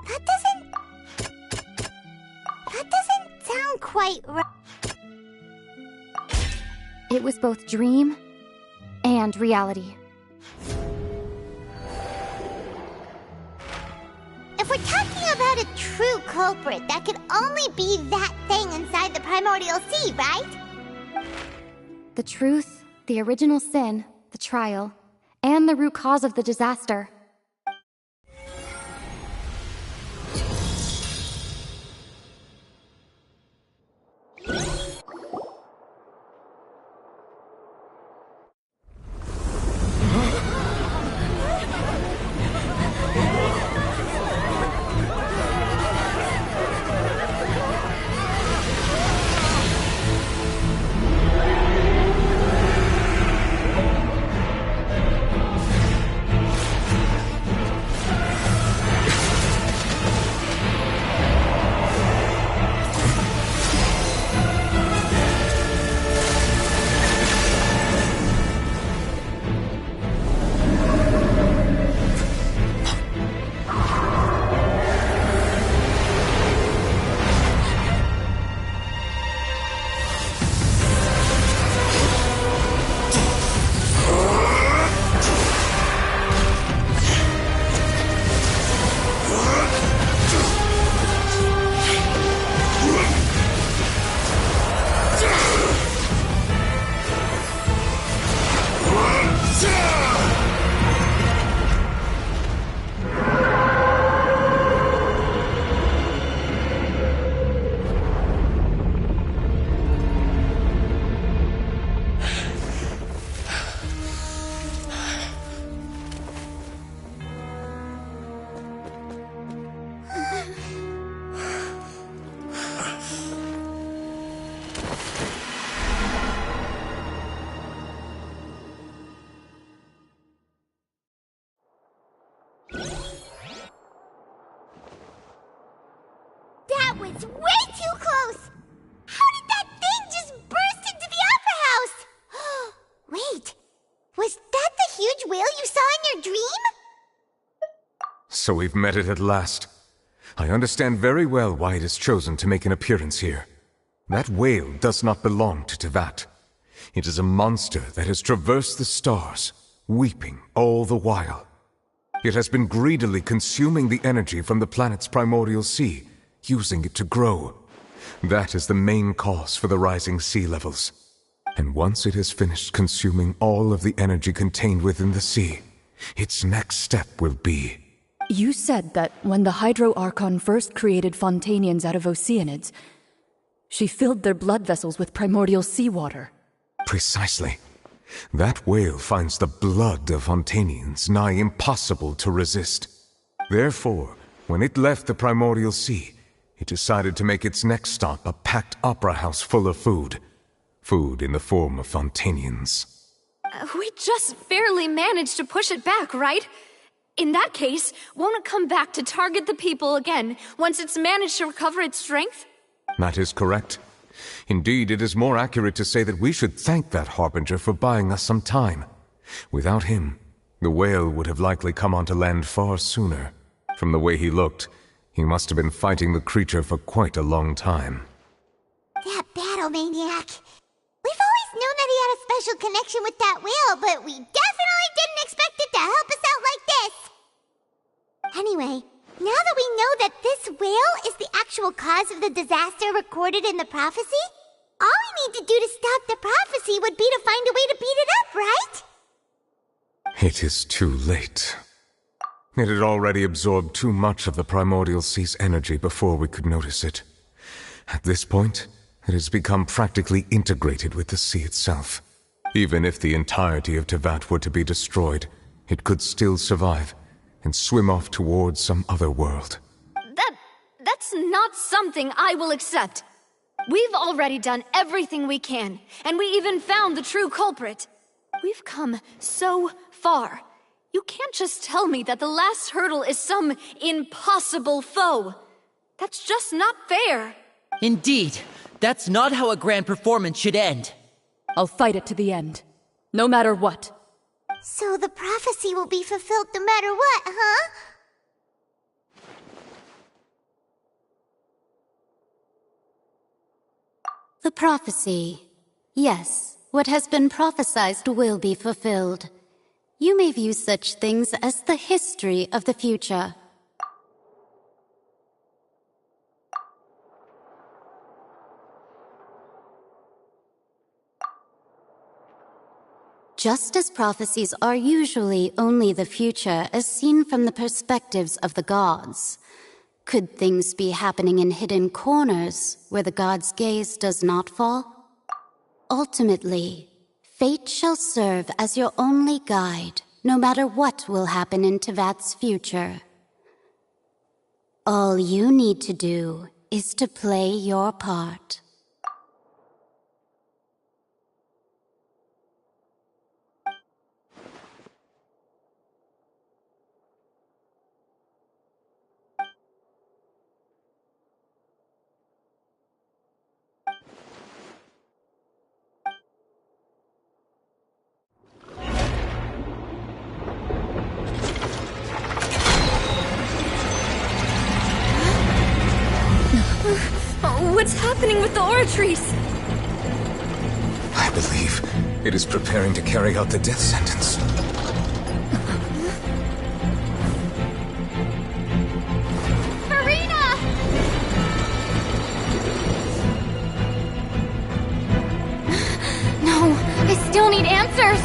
That doesn't sound quite right. It was both dream and reality. If we're talking about a true culprit, that could only be that thing inside the primordial sea, right? The truth, the original sin, the trial, and the root cause of the disaster. That was way too close! How did that thing just burst into the Opera House? Wait, was that the huge whale you saw in your dream? So we've met it at last. I understand very well why it has chosen to make an appearance here. That whale does not belong to Teyvat. It is a monster that has traversed the stars, weeping all the while. It has been greedily consuming the energy from the planet's primordial sea, using it to grow. That is the main cause for the rising sea levels. And once it has finished consuming all of the energy contained within the sea, its next step will be... You said that when the Hydro Archon first created Fontainians out of Oceanids, she filled their blood vessels with primordial seawater. Precisely. That whale finds the blood of Fontainians nigh impossible to resist. Therefore, when it left the primordial sea, it decided to make its next stop a packed opera house full of food. Food in the form of Fontainians. We just barely managed to push it back, right? In that case, won't it come back to target the people again once it's managed to recover its strength? That is correct. Indeed, it is more accurate to say that we should thank that Harbinger for buying us some time. Without him, the whale would have likely come onto land far sooner. From the way he looked, he must have been fighting the creature for quite a long time. That battle maniac. We've always known that he had a special connection with that whale, but we definitely didn't expect it to help us out like this. Anyway, now that we know that this whale is the actual cause of the disaster recorded in the prophecy, all we need to do to stop the prophecy would be to find a way to beat it up, right? It is too late. It had already absorbed too much of the primordial sea's energy before we could notice it. At this point, it has become practically integrated with the sea itself. Even if the entirety of Teyvat were to be destroyed, it could still survive and swim off towards some other world. That's not something I will accept. We've already done everything we can, and we even found the true culprit. We've come so far. You can't just tell me that the last hurdle is some impossible foe. That's just not fair. Indeed, that's not how a grand performance should end. I'll fight it to the end, no matter what. So the prophecy will be fulfilled no matter what, huh? The prophecy. Yes, what has been prophesied will be fulfilled. You may view such things as the history of the future. Just as prophecies are usually only the future as seen from the perspectives of the gods, could things be happening in hidden corners where the gods' gaze does not fall? Ultimately, fate shall serve as your only guide, no matter what will happen in Tevat's future. All you need to do is to play your part. What's happening with the oratories? I believe it is preparing to carry out the death sentence. Farina! No, I still need answers!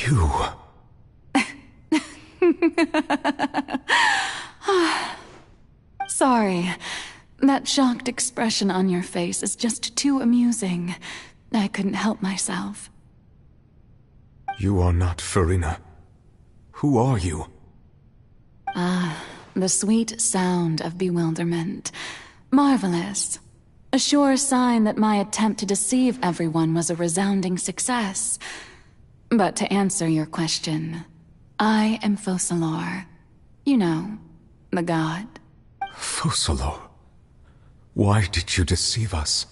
You... Sorry. That shocked expression on your face is just too amusing. I couldn't help myself. You are not Farina. Who are you? The sweet sound of bewilderment. Marvelous. A sure sign that my attempt to deceive everyone was a resounding success. But to answer your question, I am Focalor. You know, the god. Focalor? Why did you deceive us?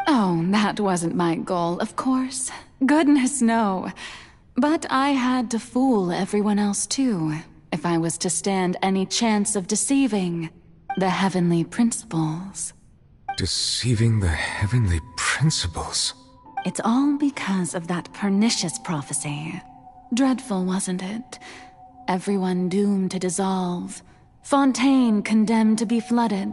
Oh, that wasn't my goal, of course. Goodness, no. But I had to fool everyone else too, if I was to stand any chance of deceiving the heavenly principles. Deceiving the heavenly principles? It's all because of that pernicious prophecy. Dreadful, wasn't it? Everyone doomed to dissolve. Fontaine condemned to be flooded.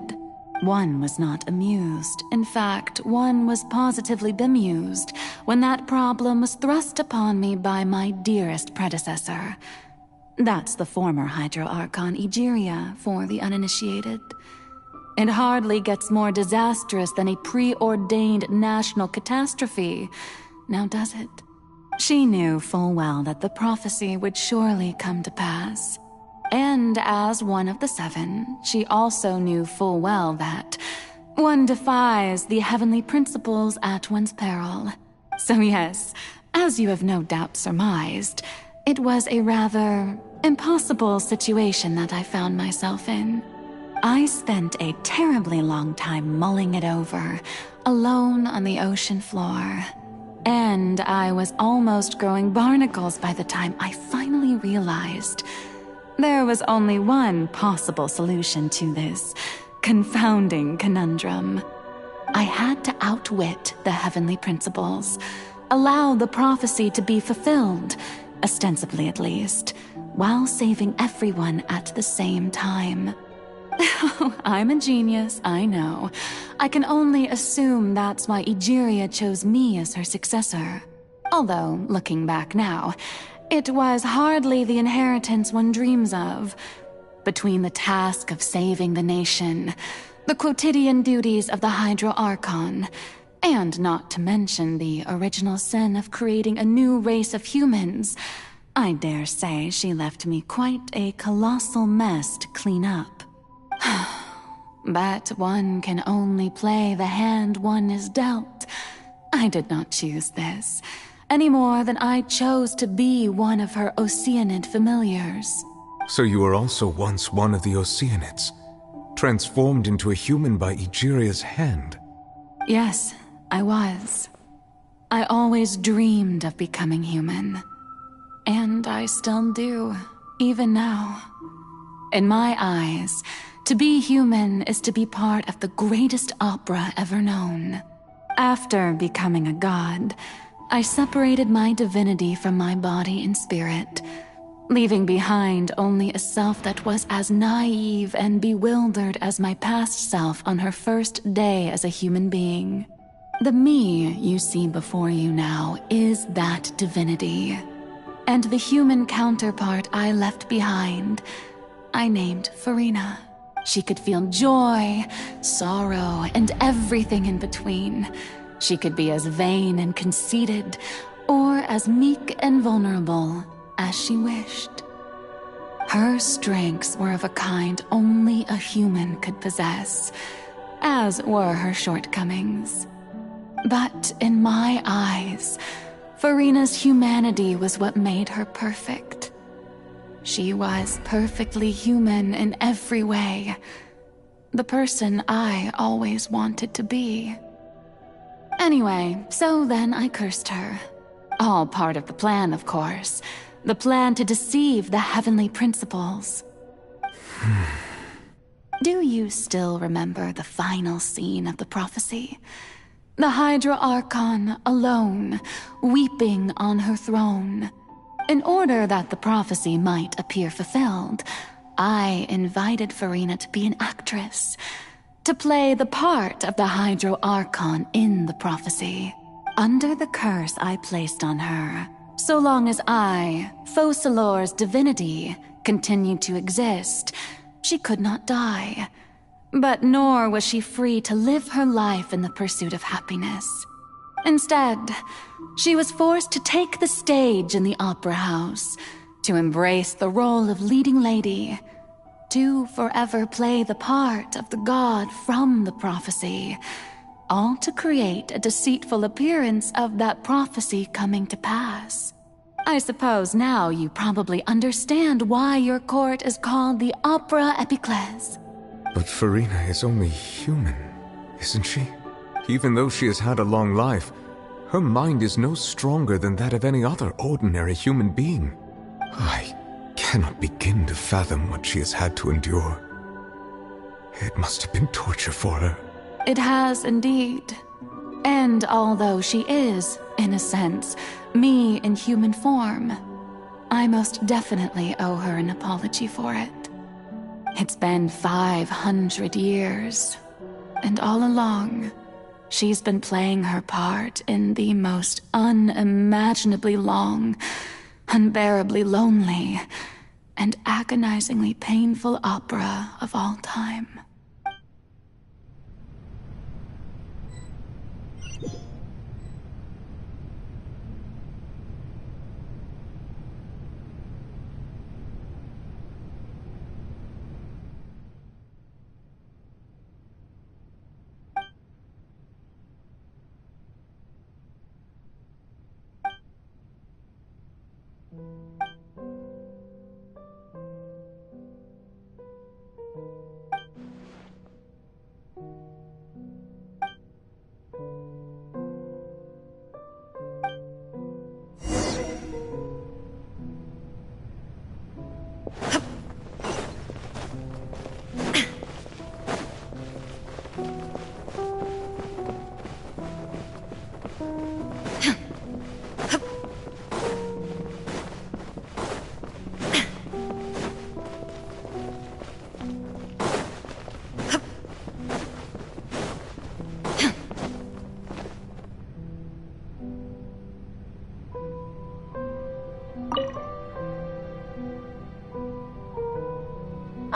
One was not amused. In fact, one was positively bemused when that problem was thrust upon me by my dearest predecessor. That's the former Hydro Archon Egeria for the uninitiated. It hardly gets more disastrous than a preordained national catastrophe, now does it? She knew full well that the prophecy would surely come to pass. And as one of the seven, she also knew full well that one defies the heavenly principles at one's peril. So yes, as you have no doubt surmised, it was a rather impossible situation that I found myself in. I spent a terribly long time mulling it over, alone on the ocean floor. And I was almost growing barnacles by the time I finally realized there was only one possible solution to this confounding conundrum. I had to outwit the heavenly principles, allow the prophecy to be fulfilled, ostensibly at least, while saving everyone at the same time. I'm a genius, I know. I can only assume that's why Egeria chose me as her successor. Although, looking back now, it was hardly the inheritance one dreams of. Between the task of saving the nation, the quotidian duties of the Hydro Archon, and not to mention the original sin of creating a new race of humans, I dare say she left me quite a colossal mess to clean up. But one can only play the hand one is dealt. I did not choose this, any more than I chose to be one of her Oceanid familiars. So you were also once one of the Oceanids, transformed into a human by Egeria's hand. Yes, I was. I always dreamed of becoming human. And I still do, even now. In my eyes, to be human is to be part of the greatest opera ever known. After becoming a god, I separated my divinity from my body and spirit, leaving behind only a self that was as naive and bewildered as my past self on her first day as a human being. The me you see before you now is that divinity. And the human counterpart I left behind, I named Farina. She could feel joy, sorrow, and everything in between. She could be as vain and conceited, or as meek and vulnerable as she wished. Her strengths were of a kind only a human could possess, as were her shortcomings. But in my eyes, Farina's humanity was what made her perfect. She was perfectly human in every way. The person I always wanted to be. Anyway, so then I cursed her. All part of the plan, of course. The plan to deceive the heavenly principles. Do you still remember the final scene of the prophecy? The Hydra Archon alone, weeping on her throne. In order that the prophecy might appear fulfilled, I invited Farina to be an actress, to play the part of the Hydro Archon in the prophecy. Under the curse I placed on her, so long as I, Focalor's divinity, continued to exist, she could not die. But nor was she free to live her life in the pursuit of happiness. Instead, she was forced to take the stage in the opera house, to embrace the role of leading lady, to forever play the part of the god from the prophecy, all to create a deceitful appearance of that prophecy coming to pass. I suppose now you probably understand why your court is called the Opera Epiclese. But Farina is only human, isn't she? Even though she has had a long life, her mind is no stronger than that of any other ordinary human being. I cannot begin to fathom what she has had to endure. It must have been torture for her. It has indeed. And although she is, in a sense, me in human form, I most definitely owe her an apology for it. It's been 500 years, and all along, she's been playing her part in the most unimaginably long, unbearably lonely, and agonizingly painful opera of all time.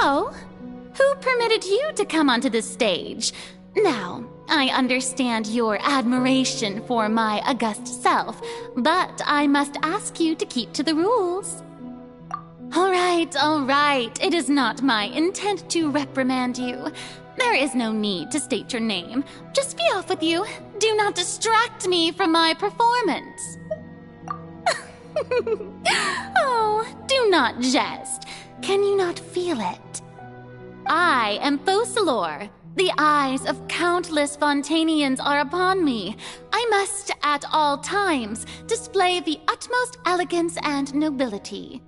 Oh? Who permitted you to come onto the stage? Now, I understand your admiration for my august self, but I must ask you to keep to the rules. All right. It is not my intent to reprimand you. There is no need to state your name. Just be off with you. Do not distract me from my performance. Oh, do not jest. Can you not feel it? I am Focalor. The eyes of countless Fontainians are upon me. I must, at all times, display the utmost elegance and nobility.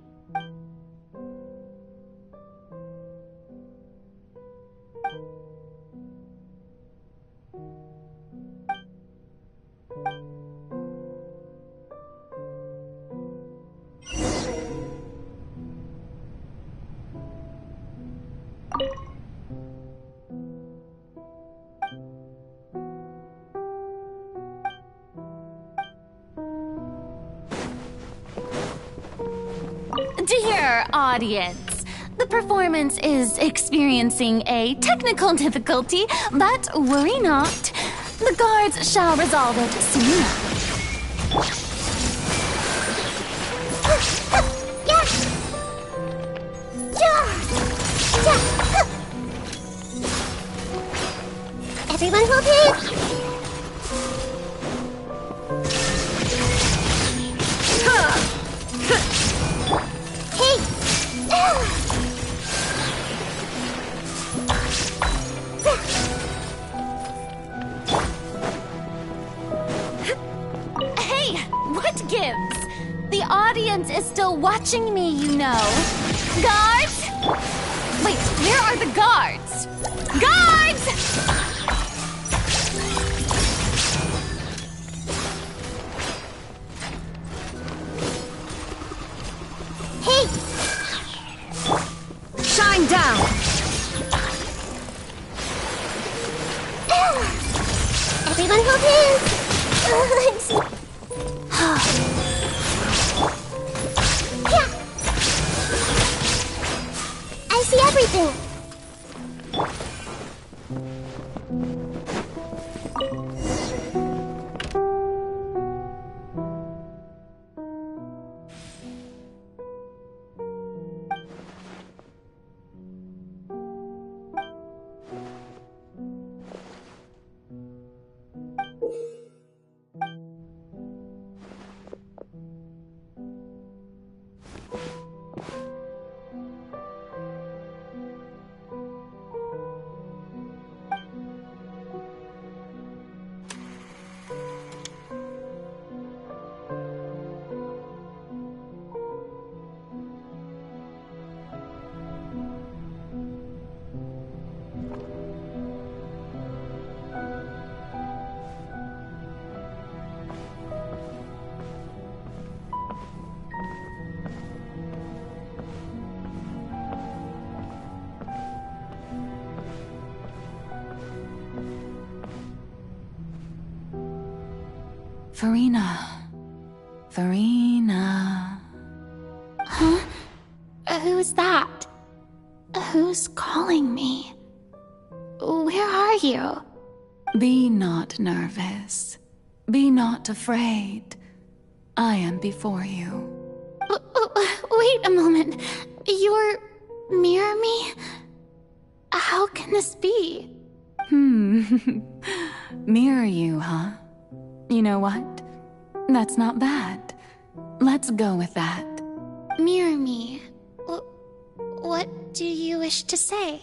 Dear audience, the performance is experiencing a technical difficulty, but worry not. The guards shall resolve it soon. Everyone hold hands! Hey, what gives? The audience is still watching me, you know. Guards? Wait, where are the guards? Guards! Hey! Shine down! Everyone hold hands! I see everything! Farina. Huh? Who's that? Who's calling me? Where are you? Be not nervous. Be not afraid. I am before you. Wait a moment. You're near me? How can this be? Mirror you, huh? You know what? That's not bad. Let's go with that. Mirror me. What do you wish to say?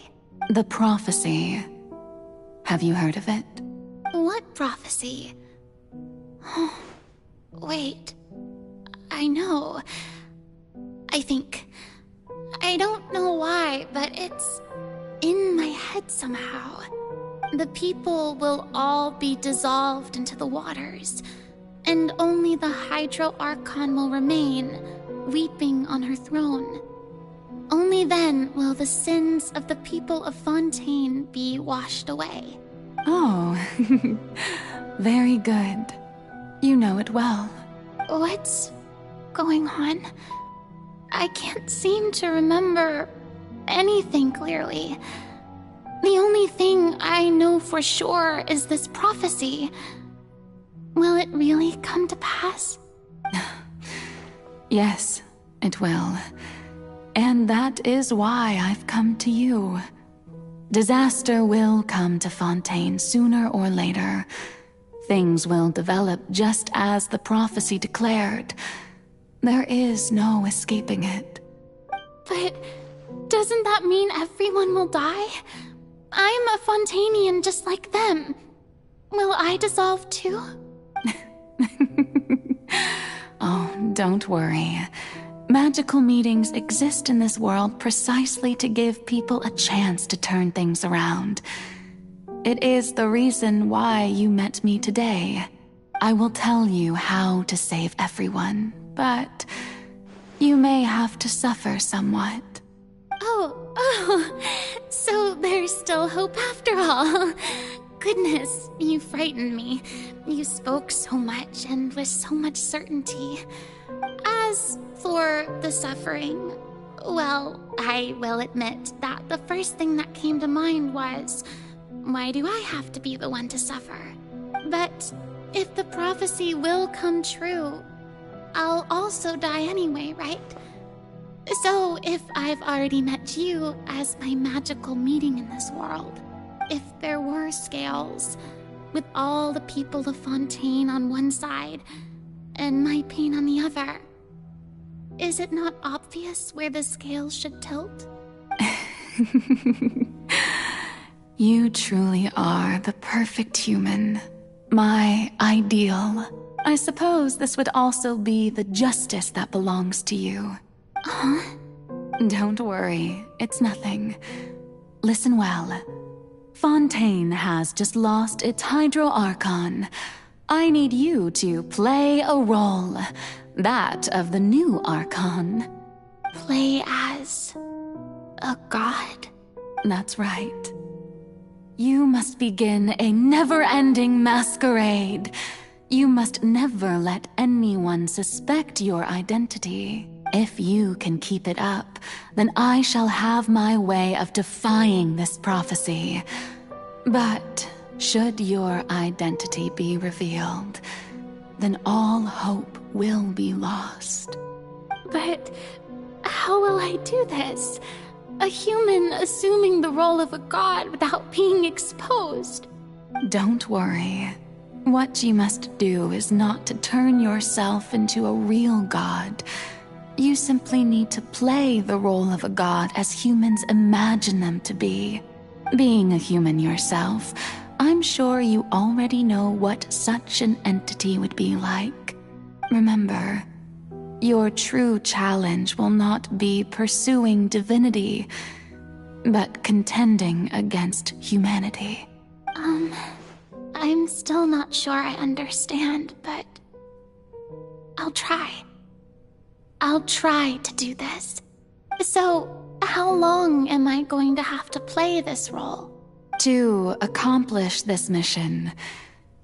The prophecy. Have you heard of it? What prophecy? Oh, wait. I know. I think. I don't know why, but it's in my head somehow. The people will all be dissolved into the waters, and only the Hydro Archon will remain, weeping on her throne. Only then will the sins of the people of Fontaine be washed away. Oh, very good. You know it well. What's going on? I can't seem to remember anything clearly. The only thing I know for sure is this prophecy. Will it really come to pass? Yes, it will. And that is why I've come to you. Disaster will come to Fontaine sooner or later. Things will develop just as the prophecy declared. There is no escaping it. But doesn't that mean everyone will die? I'm a Fontainian just like them. Will I dissolve too? Oh, don't worry. Magical meetings exist in this world precisely to give people a chance to turn things around. It is the reason why you met me today. I will tell you how to save everyone, but you may have to suffer somewhat. Oh, so there's still hope after all. Goodness, you frightened me. You spoke so much and with so much certainty. As for the suffering, well, I will admit that the first thing that came to mind was, why do I have to be the one to suffer? But if the prophecy will come true, I'll also die anyway, right? So if I've already met you as my magical meeting in this world, if there were scales, with all the people of Fontaine on one side and my pain on the other, is it not obvious where the scales should tilt? You truly are the perfect human. My ideal. I suppose this would also be the justice that belongs to you. Huh? Don't worry, it's nothing. Listen well. Fontaine has just lost its Hydro Archon. I need you to play a role. That of the new Archon. Play as a god? That's right. You must begin a never-ending masquerade. You must never let anyone suspect your identity. If you can keep it up, then I shall have my way of defying this prophecy. But should your identity be revealed, then all hope will be lost. But how will I do this? A human assuming the role of a god without being exposed. Don't worry. What you must do is not to turn yourself into a real god. You simply need to play the role of a god as humans imagine them to be. Being a human yourself, I'm sure you already know what such an entity would be like. Remember, your true challenge will not be pursuing divinity, but contending against humanity. I'm still not sure I understand, but I'll try. I'll try to do this. So, how long am I going to have to play this role? To accomplish this mission,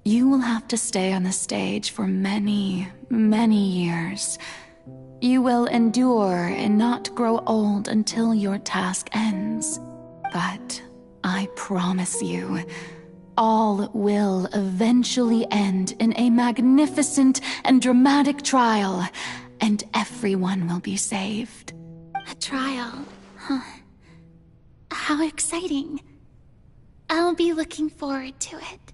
you will have to stay on the stage for many, many years. You will endure and not grow old until your task ends. But I promise you, all will eventually end in a magnificent and dramatic trial, and everyone will be saved. A trial, huh? How exciting. I'll be looking forward to it.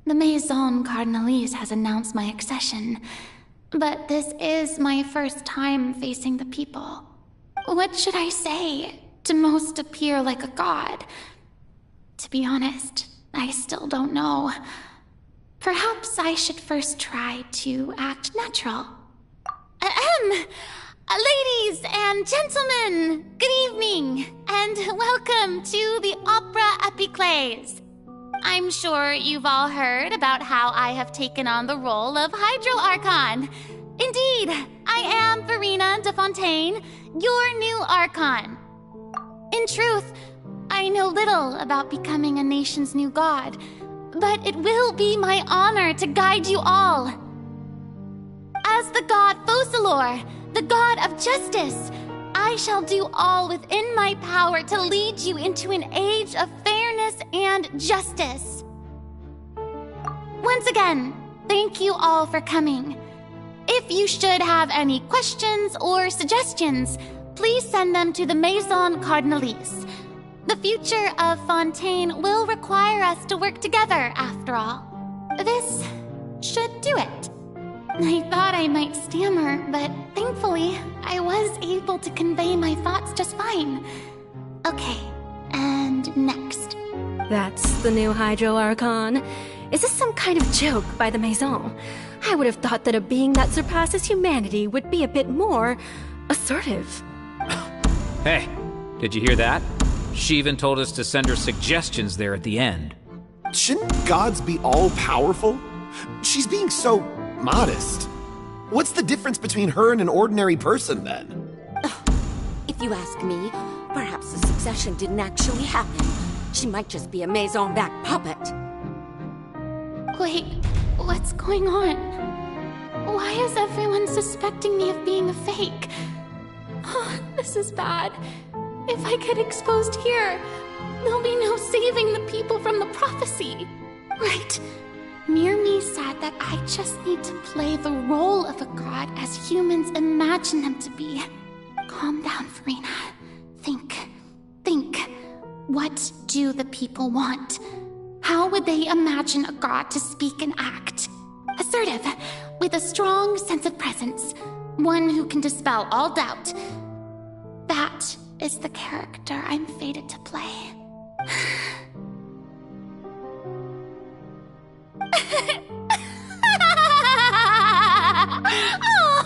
The Maison Cardinalise has announced my accession, but this is my first time facing the people. What should I say to most appear like a god? To be honest, I still don't know. Perhaps I should first try to act natural. Ladies and gentlemen, good evening, and welcome to the Opera Epiclese. I'm sure you've all heard about how I have taken on the role of Hydro Archon. Indeed, I am Farina de Fontaine, your new Archon. In truth, I know little about becoming a nation's new god, but it will be my honor to guide you all. As the god Focalor, the god of justice, I shall do all within my power to lead you into an age of fairness and justice. Once again, thank you all for coming. If you should have any questions or suggestions, please send them to the Maison Cardinalise. The future of Fontaine will require us to work together, after all. This should do it. I thought I might stammer, but thankfully, I was able to convey my thoughts just fine. Okay, and next. That's the new Hydro Archon. Is this some kind of joke by the Maison? I would have thought that a being that surpasses humanity would be a bit more assertive. Hey, did you hear that? She even told us to send her suggestions there at the end. Shouldn't gods be all-powerful? She's being so modest. What's the difference between her and an ordinary person, then? If you ask me, perhaps the succession didn't actually happen. She might just be a Maison-back puppet. Wait, what's going on? Why is everyone suspecting me of being a fake? Oh, this is bad. If I get exposed here, there'll be no saving the people from the prophecy. Right. Mirmi said that I just need to play the role of a god as humans imagine them to be. Calm down, Farina. Think. What do the people want? How would they imagine a god to speak and act? Assertive, with a strong sense of presence. One who can dispel all doubt. That is the character I'm fated to play.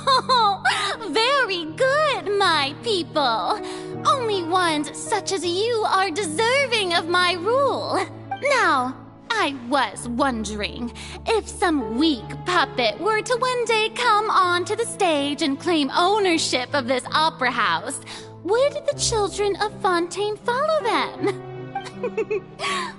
Oh, very good, my people. Only ones such as you are deserving of my rule. Now, I was wondering if some weak puppet were to one day come onto the stage and claim ownership of this opera house, would the children of Fontaine follow them?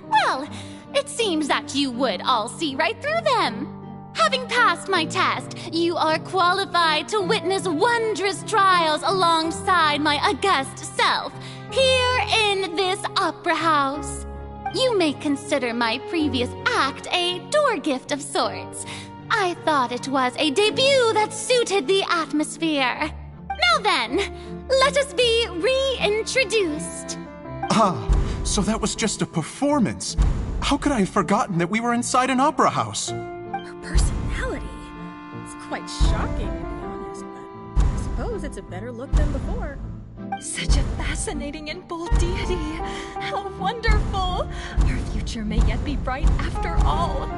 Well, it seems that you would all see right through them. Having passed my test, you are qualified to witness wondrous trials alongside my august self, here in this opera house. You may consider my previous act a door gift of sorts. I thought it was a debut that suited the atmosphere. Now then, let us be reintroduced. Ah, so that was just a performance. How could I have forgotten that we were inside an opera house? Her personality. It's quite shocking, to be honest, but I suppose it's a better look than before. Such a fascinating and bold deity. How wonderful. Our future may yet be bright after all.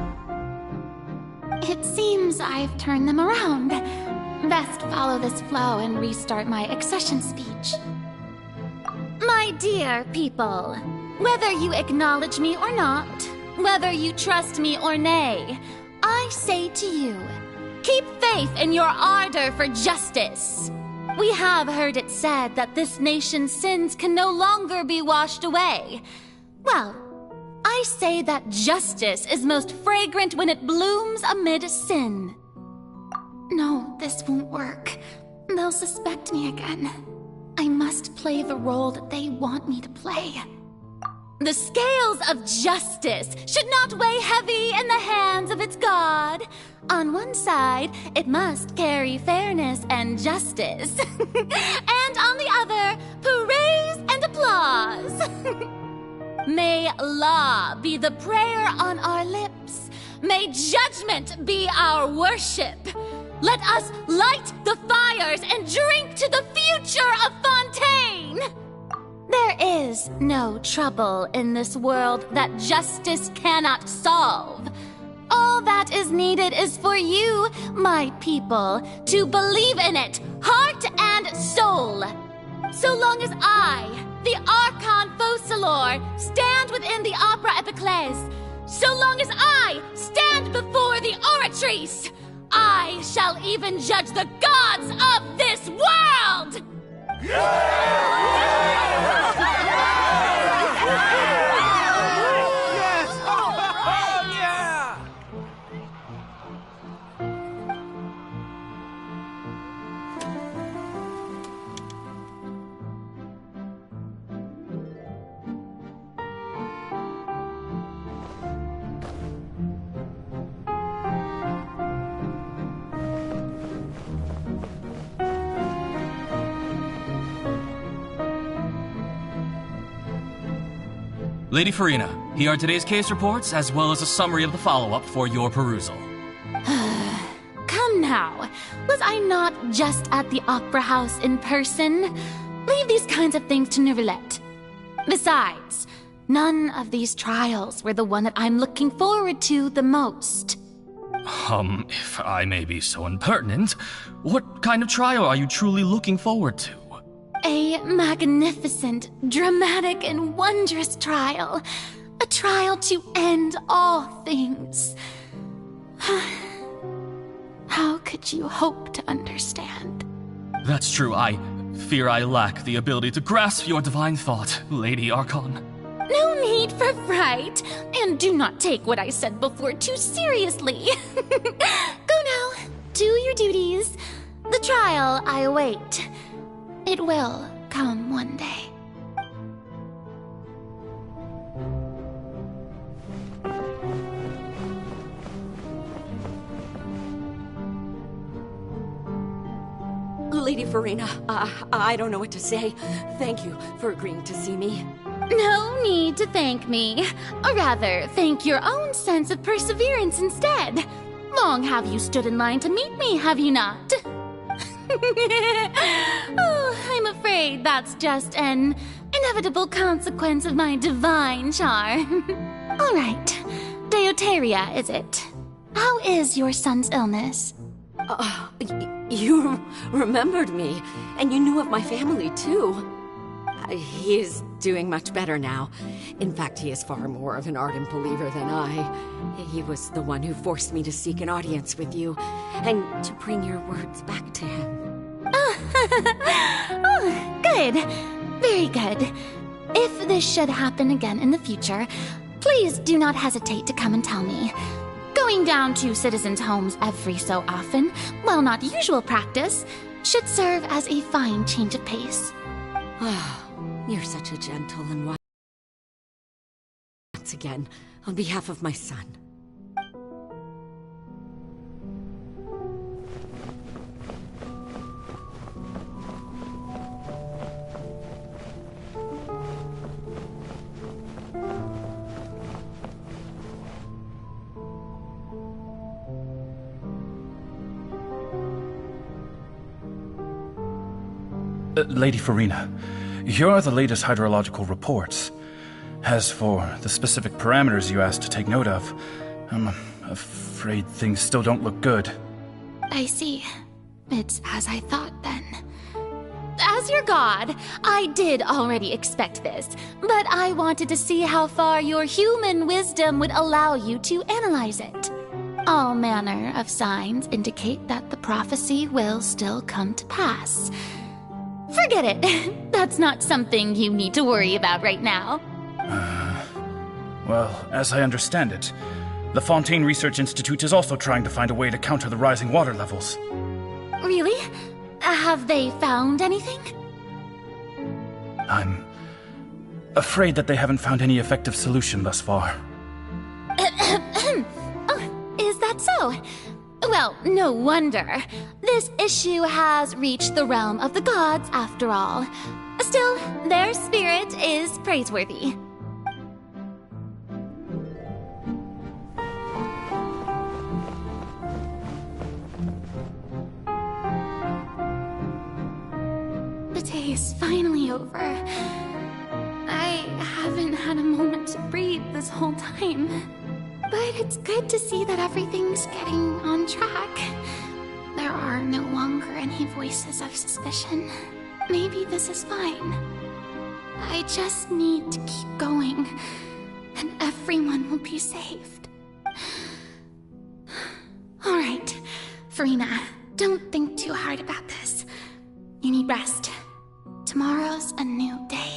It seems I've turned them around. Best follow this flow and restart my accession speech. My dear people, whether you acknowledge me or not, whether you trust me or nay, I say to you, keep faith in your ardor for justice. We have heard it said that this nation's sins can no longer be washed away. Well, I say that justice is most fragrant when it blooms amid sin. No, this won't work. They'll suspect me again. I must play the role that they want me to play. The scales of justice should not weigh heavy in the hands of its god. On one side, it must carry fairness and justice. And on the other, praise and applause. May law be the prayer on our lips. May judgment be our worship. Let us light the fires and drink to the future of Fontaine. There is no trouble in this world that justice cannot solve. All that is needed is for you, my people, to believe in it, heart and soul. So long as I, the Archon Focalor, stand within the Opera Epiclese, so long as I stand before the Oratrice, I shall even judge the gods of this world! Lady Farina, here are today's case reports, as well as a summary of the follow-up for your perusal. Come now, was I not just at the Opera House in person? Leave these kinds of things to Neuvillette. Besides, none of these trials were the one that I'm looking forward to the most. If I may be so impertinent, what kind of trial are you truly looking forward to? A magnificent, dramatic, and wondrous trial. A trial to end all things. How could you hope to understand? That's true. I fear I lack the ability to grasp your divine thought, Lady Archon. No need for fright, and do not take what I said before too seriously. Go now, do your duties. The trial I await. It will come one day. Lady Farina, I don't know what to say. Thank you for agreeing to see me. No need to thank me. Or rather, thank your own sense of perseverance instead. Long have you stood in line to meet me, have you not? Oh, I'm afraid that's just an inevitable consequence of my divine charm. All right, Deoteria, is it? How is your son's illness? You remembered me, and you knew of my family, too. He is doing much better now. In fact, he is far more of an ardent believer than I. He was the one who forced me to seek an audience with you, and to bring your words back to him. Oh, good. Very good. If this should happen again in the future, please do not hesitate to come and tell me. Going down to citizens' homes every so often, while not usual practice, should serve as a fine change of pace. You're such a gentle and wise. Once again, on behalf of my son. Lady Farina, here are the latest hydrological reports. As for the specific parameters you asked to take note of, I'm afraid things still don't look good. I see. It's as I thought, then. As your god, I did already expect this, but I wanted to see how far your human wisdom would allow you to analyze it. All manner of signs indicate that the prophecy will still come to pass. Forget it. That's not something you need to worry about right now. Well, as I understand it, the Fontaine Research Institute is also trying to find a way to counter the rising water levels. Really? Have they found anything? I'm afraid that they haven't found any effective solution thus far. Oh, is that so? Well, no wonder. This issue has reached the realm of the gods, after all. Still, their spirit is praiseworthy. The day is finally over. this whole time. But it's good to see that everything's getting on track. There are no longer any voices of suspicion. Maybe this is fine. I just need to keep going, and everyone will be saved. Alright, Farina, don't think too hard about this. You need rest. Tomorrow's a new day.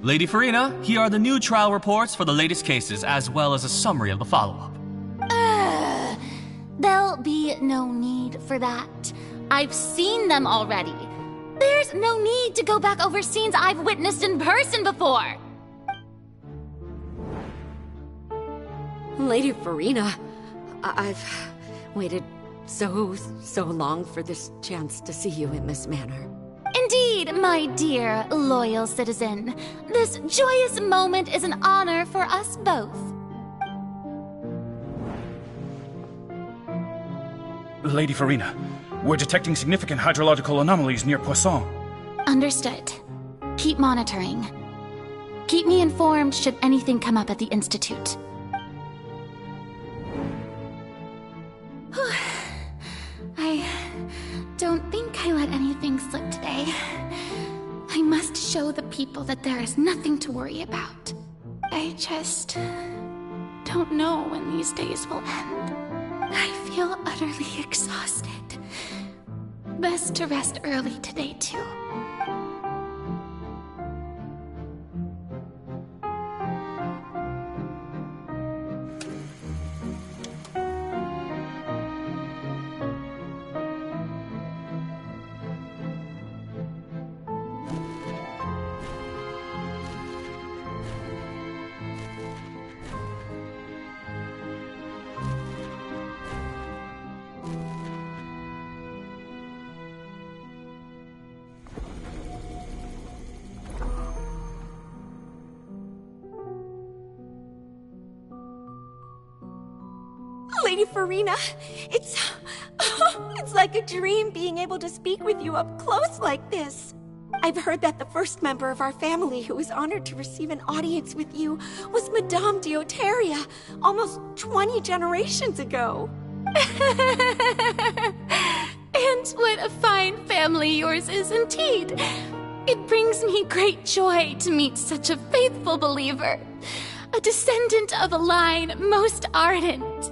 Lady Farina, here are the new trial reports for the latest cases, as well as a summary of the follow-up. There'll be no need for that. I've seen them already. There's no need to go back over scenes I've witnessed in person before. Lady Farina, I've waited so long for this chance to see you in this manner. Indeed, my dear, loyal citizen. This joyous moment is an honor for us both. Lady Farina, we're detecting significant hydrological anomalies near Poisson. Understood. Keep monitoring. Keep me informed should anything come up at the Institute. I don't think I let anything slip today. I must show the people that there is nothing to worry about. I just don't know when these days will end. I feel utterly exhausted. Best to rest early today, too. Lady Farina, it's like a dream being able to speak with you up close like this. I've heard that the first member of our family who was honored to receive an audience with you was Madame Dioteria, almost 20 generations ago. And what a fine family yours is indeed. It brings me great joy to meet such a faithful believer, a descendant of a line most ardent.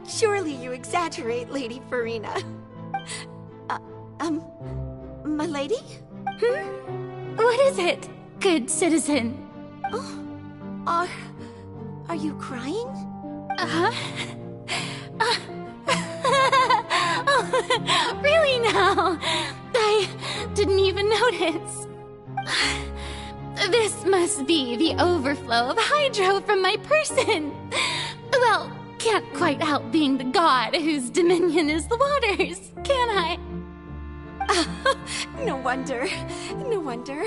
Surely you exaggerate, Lady Farina. My lady? What is it, good citizen? Oh, are you crying? Oh, really now? I didn't even notice. This must be the overflow of hydro from my person. Well, can't quite help being the god whose dominion is the waters, can I? No wonder. No wonder.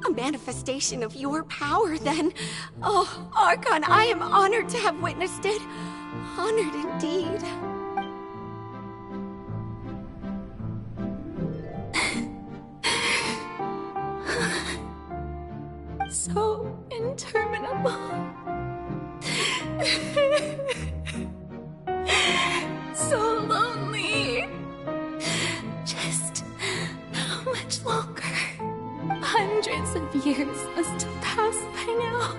A manifestation of your power, then. Oh, Archon, I am honored to have witnessed it. Honored indeed. So interminable. So lonely. Just how much longer? Hundreds of years must have passed by now.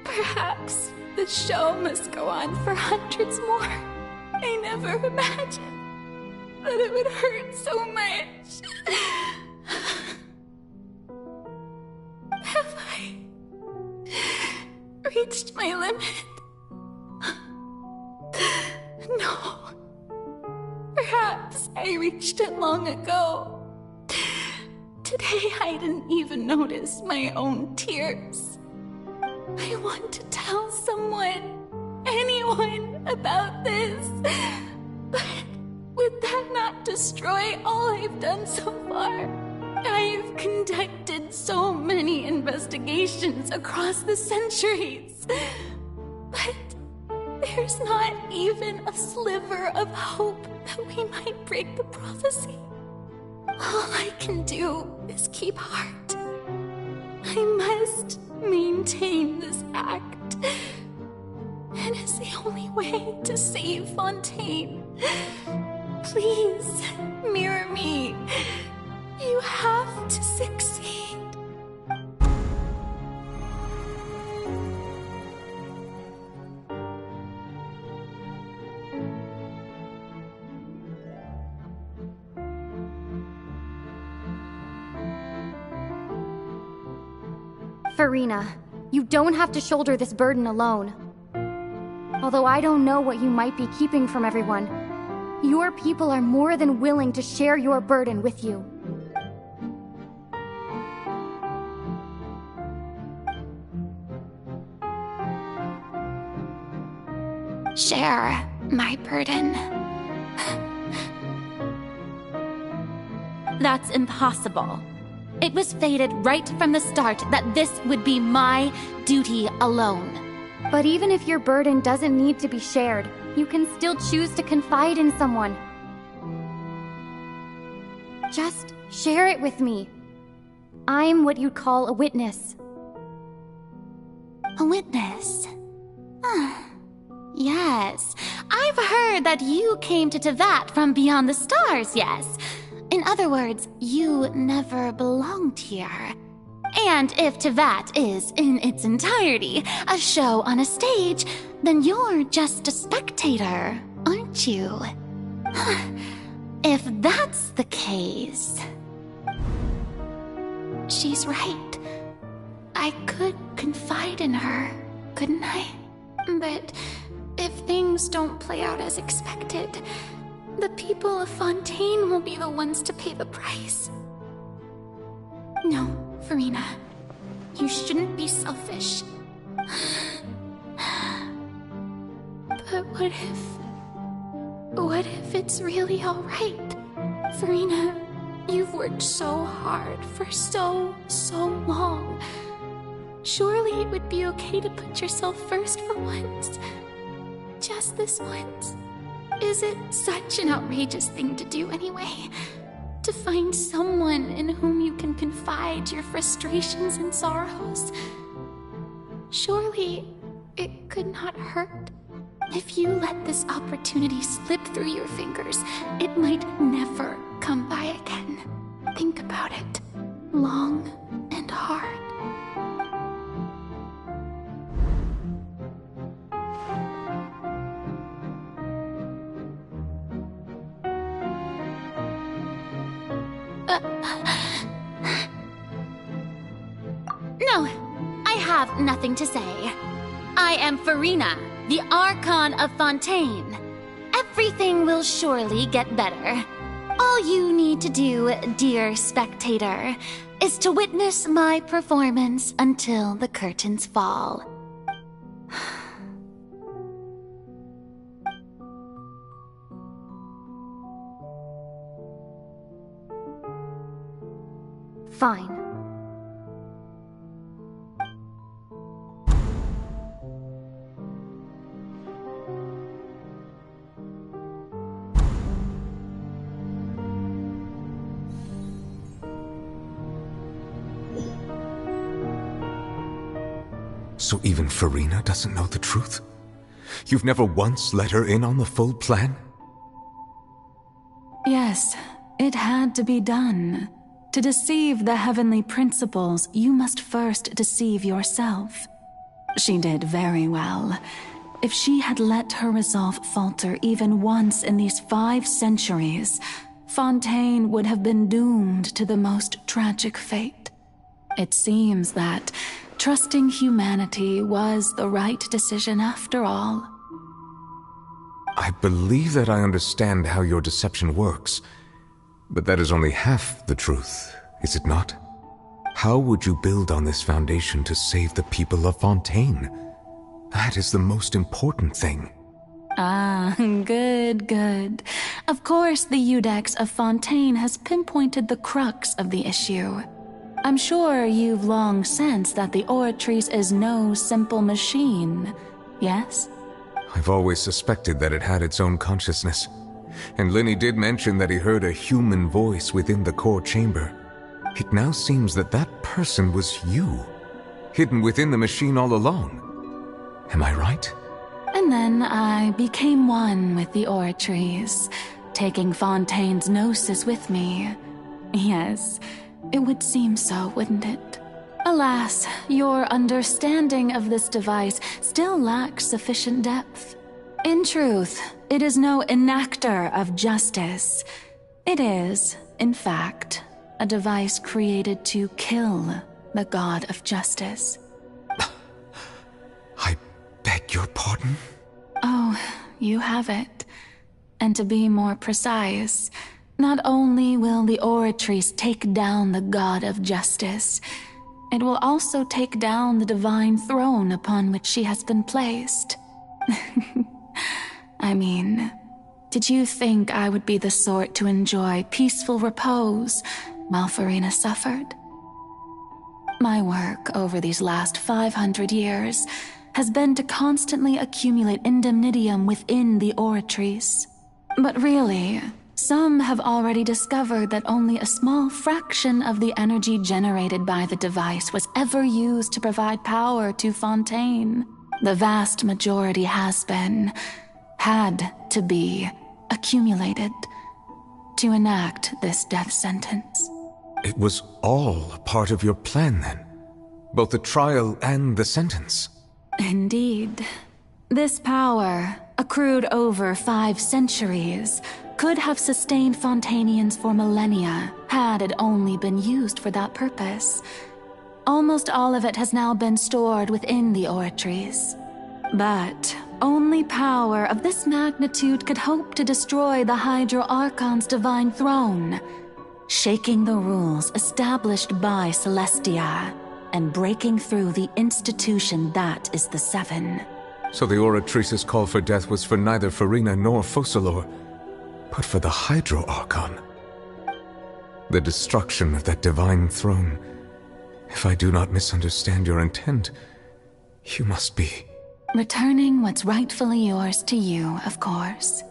Perhaps the show must go on for hundreds more. I never imagined that it would hurt so much. Have I reached my limit? No. Perhaps I reached it long ago. Today I didn't even notice my own tears. I want to tell someone, anyone, about this. But would that not destroy all I've done so far? I've conducted so many investigations across the centuries. But There's not even a sliver of hope that we might break the prophecy. All I can do is keep heart. I must maintain this act. It is the only way to save Fontaine. Please, mirror me. You have to succeed. Farina, you don't have to shoulder this burden alone. Although I don't know what you might be keeping from everyone, your people are more than willing to share your burden with you. Share my burden. That's impossible. It was fated right from the start that this would be my duty alone. But even if your burden doesn't need to be shared, you can still choose to confide in someone. Just share it with me. I'm what you'd call a witness. A witness? Yes. I've heard that you came to Tevat from beyond the stars, yes. In other words, you never belonged here. And if Tevat is, in its entirety, a show on a stage, then you're just a spectator, aren't you? If that's the case... She's right. I could confide in her, couldn't I? But if things don't play out as expected, the people of Fontaine will be the ones to pay the price. No, Farina. You shouldn't be selfish. But what if it's really alright? Farina, you've worked so hard for so long. Surely it would be okay to put yourself first for once. Just this once. Is it such an outrageous thing to do anyway? To find someone in whom you can confide your frustrations and sorrows? Surely it could not hurt. If you let this opportunity slip through your fingers, it might never come by again. Think about it long and hard. No, I have nothing to say. I am Farina, the Archon of Fontaine. Everything will surely get better. All you need to do, dear spectator, is to witness my performance until the curtains fall. Fine. So even Farina doesn't know the truth? You've never once let her in on the full plan? Yes, it had to be done. To deceive the heavenly principles, you must first deceive yourself. She did very well. If she had let her resolve falter even once in these 5 centuries, Fontaine would have been doomed to the most tragic fate. It seems that trusting humanity was the right decision after all. I believe that I understand how your deception works, but that is only half the truth, is it not? How would you build on this foundation to save the people of Fontaine? That is the most important thing. Ah, good. Of course, the Iudex of Fontaine has pinpointed the crux of the issue. I'm sure you've long sensed that the Oratrice is no simple machine, yes? I've always suspected that it had its own consciousness, and Linny did mention that he heard a human voice within the core chamber. It now seems that that person was you, hidden within the machine all along. Am I right? And then I became one with the Oratries, taking Fontaine's gnosis with me. Yes, it would seem so, wouldn't it? Alas, your understanding of this device still lacks sufficient depth. In truth, it is no enactor of justice. It is, in fact, a device created to kill the god of justice. I beg your pardon? Oh, you have it. And to be more precise, not only will the Oratries take down the god of justice, it will also take down the divine throne upon which she has been placed. I mean, did you think I would be the sort to enjoy peaceful repose while Farina suffered? My work over these last 500 years has been to constantly accumulate indemnitium within the Oratries. But really, some have already discovered that only a small fraction of the energy generated by the device was ever used to provide power to Fontaine. The vast majority had to be accumulated to enact this death sentence. It was all a part of your plan then? Both the trial and the sentence? Indeed. This power, accrued over 5 centuries, could have sustained Fontainians for millennia had it only been used for that purpose. Almost all of it has now been stored within the Oratries. But only power of this magnitude could hope to destroy the Hydro Archon's divine throne, shaking the rules established by Celestia and breaking through the institution that is the Seven. So the Oratrice's call for death was for neither Farina nor Focalor, but for the Hydro Archon. The destruction of that divine throne. If I do not misunderstand your intent, you must be... returning what's rightfully yours to you, of course.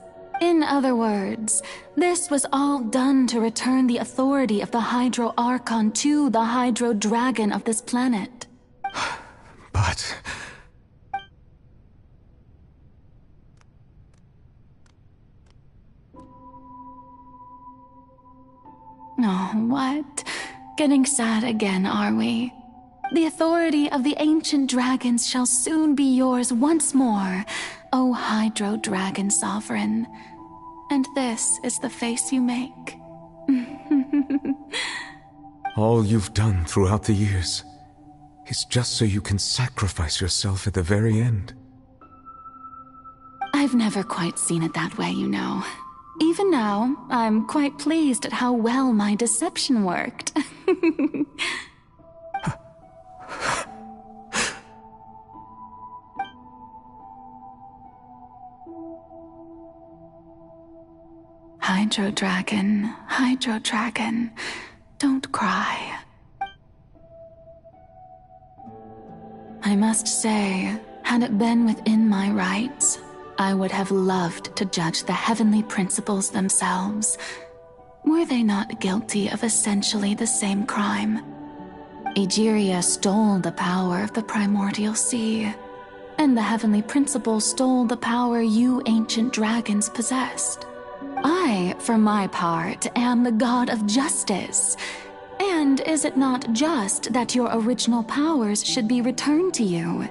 In other words, this was all done to return the authority of the Hydro Archon to the Hydro Dragon of this planet. But... Oh, what? Getting sad again, are we? The authority of the ancient dragons shall soon be yours once more, O Hydro Dragon Sovereign. And this is the face you make. All you've done throughout the years is just so you can sacrifice yourself at the very end. I've never quite seen it that way, you know. Even now, I'm quite pleased at how well my deception worked. Hydro Dragon, don't cry. I must say, had it been within my rights, I would have loved to judge the heavenly principles themselves. Were they not guilty of essentially the same crime? Egeria stole the power of the primordial sea, and the heavenly principles stole the power you ancient dragons possessed. I, for my part, am the god of justice. And is it not just that your original powers should be returned to you?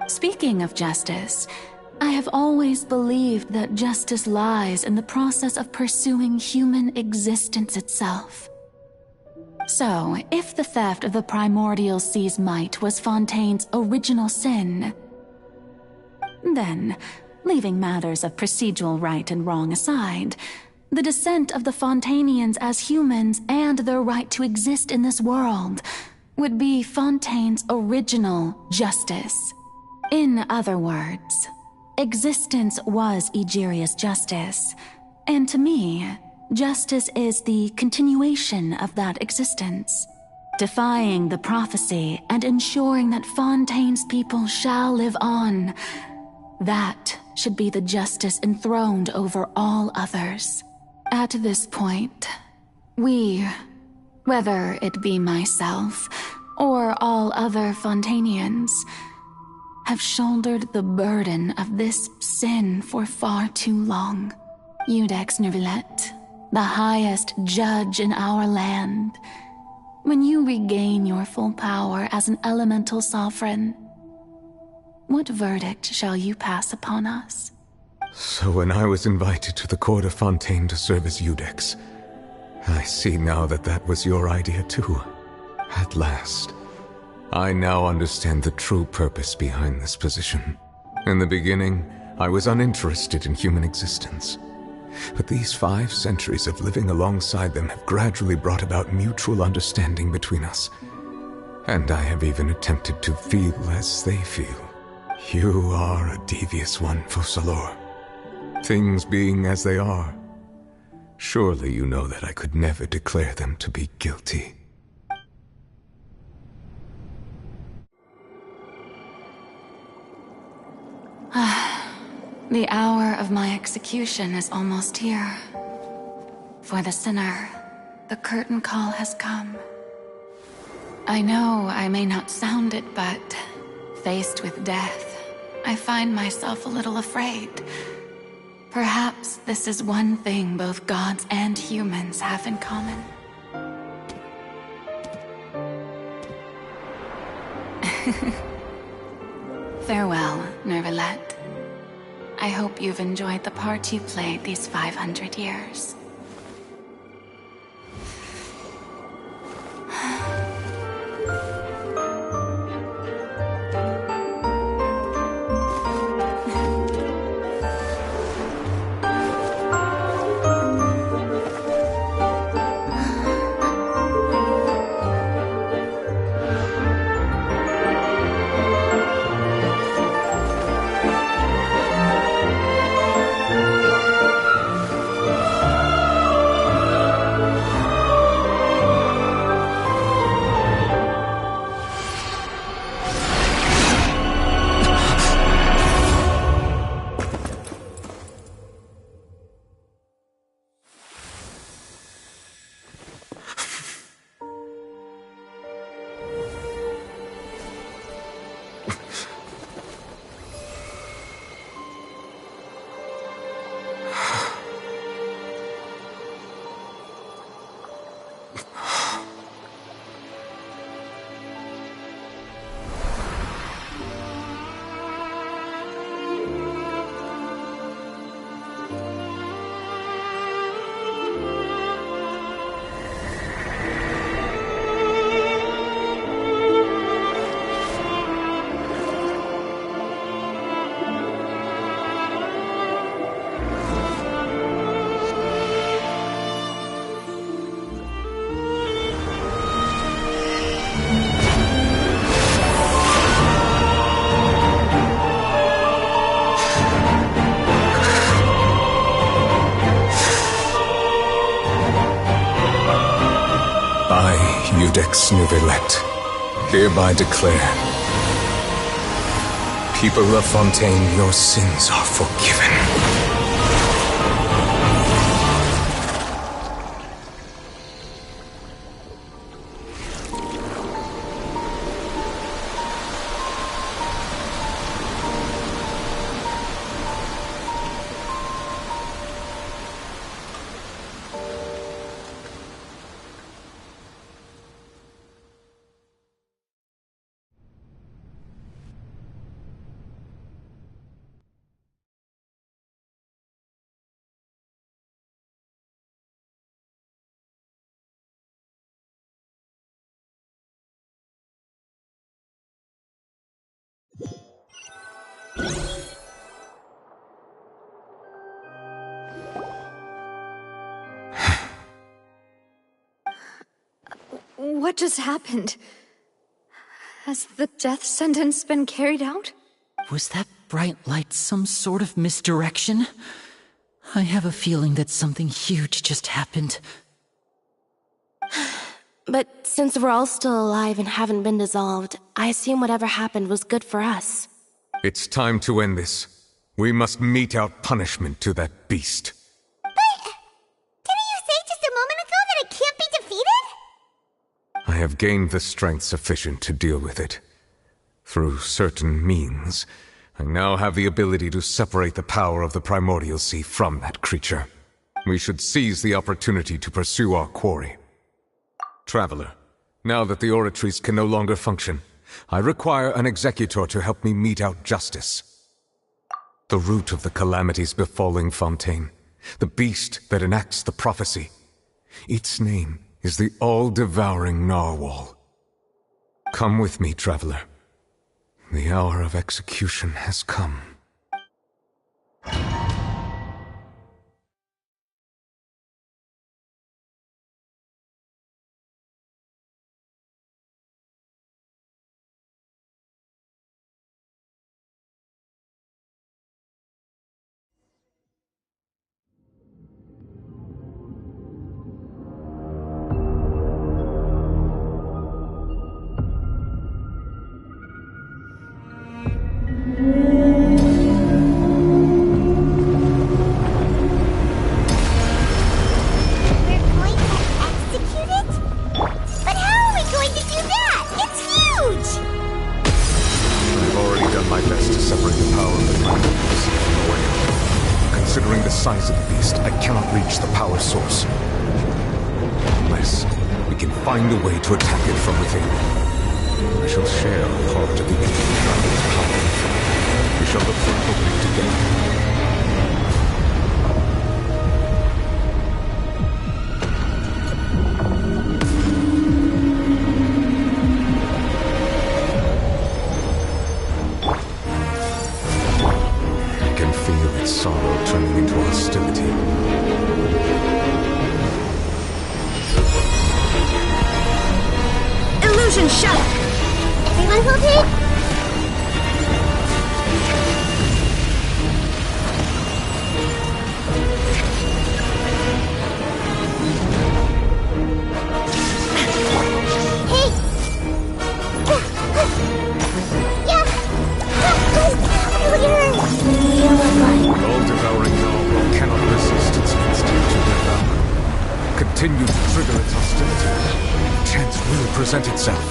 Speaking of justice, I have always believed that justice lies in the process of pursuing human existence itself. So, if the theft of the primordial sea's might was Fontaine's original sin, then, leaving matters of procedural right and wrong aside, the descent of the Fontainians as humans and their right to exist in this world would be Fontaine's original justice. In other words, existence was Egeria's justice, and to me, justice is the continuation of that existence, defying the prophecy and ensuring that Fontaine's people shall live on, That should be the justice enthroned over all others. At this point, we, whether it be myself or all other Fontainians, have shouldered the burden of this sin for far too long. Iudex Neuvillette, the highest judge in our land, when you regain your full power as an elemental sovereign, what verdict shall you pass upon us? So when I was invited to the court of Fontaine to serve as Iudex, I see now that that was your idea too. At last, I now understand the true purpose behind this position. In the beginning, I was uninterested in human existence. But these 5 centuries of living alongside them have gradually brought about mutual understanding between us. And I have even attempted to feel as they feel. You are a devious one, Focalors. Things being as they are, surely you know that I could never declare them to be guilty. The hour of my execution is almost here. For the sinner, the curtain call has come. I know I may not sound it, but faced with death, I find myself a little afraid. Perhaps this is one thing both gods and humans have in common. Farewell, Neuvillette. I hope you've enjoyed the part you played these 500 years. Iudex Neuvillette, hereby declare, people of Fontaine, your sins are forgiven. What just happened? Has the death sentence been carried out? Was that bright light some sort of misdirection? I have a feeling that something huge just happened. But since we're all still alive and haven't been dissolved, I assume whatever happened was good for us. It's time to end this. We must mete out punishment to that beast. Didn't you say just a moment ago that it can't be defeated? I have gained the strength sufficient to deal with it. Through certain means, I now have the ability to separate the power of the Primordial Sea from that creature. We should seize the opportunity to pursue our quarry. Traveler, now that the oratories can no longer function, I require an executor to help me mete out justice. The root of the calamities befalling Fontaine, the beast that enacts the prophecy. Its name is the all-devouring narwhal. Come with me, traveler. The hour of execution has come. Find a way to attack it from within. I shall share a part of the ancient dragon's power. We shall look for an opening together. I can feel its sorrow turning into hostility. Illusion shut! Everyone hold it! Hey! All-devouring narwhal cannot resist its instinct to devour. Continue to trigger its hostility. Chance will present itself.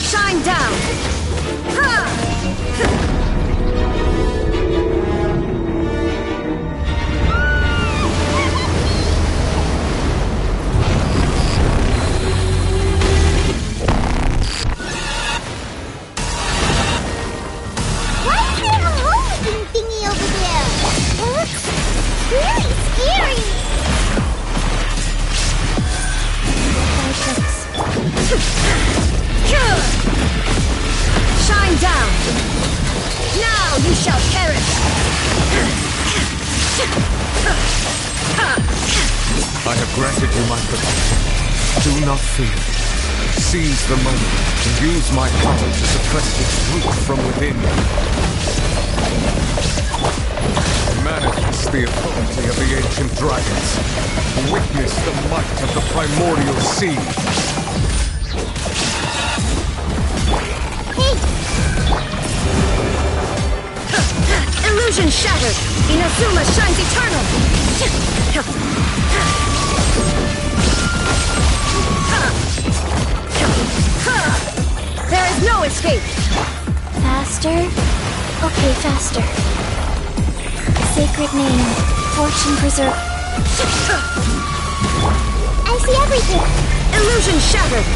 Shine down! Why is there a hole-looking thingy over there? It looks really scary! Shine down! Now you shall perish! I have granted you my protection. Do not fear. Seize the moment and use my power to suppress its root from within. Manifest the authority of the ancient dragons. Witness the might of the primordial sea. Illusion shattered! Inazuma shines eternal! There is no escape! Faster? Okay, faster. Sacred name, fortune preserve. I see everything! Illusion shattered!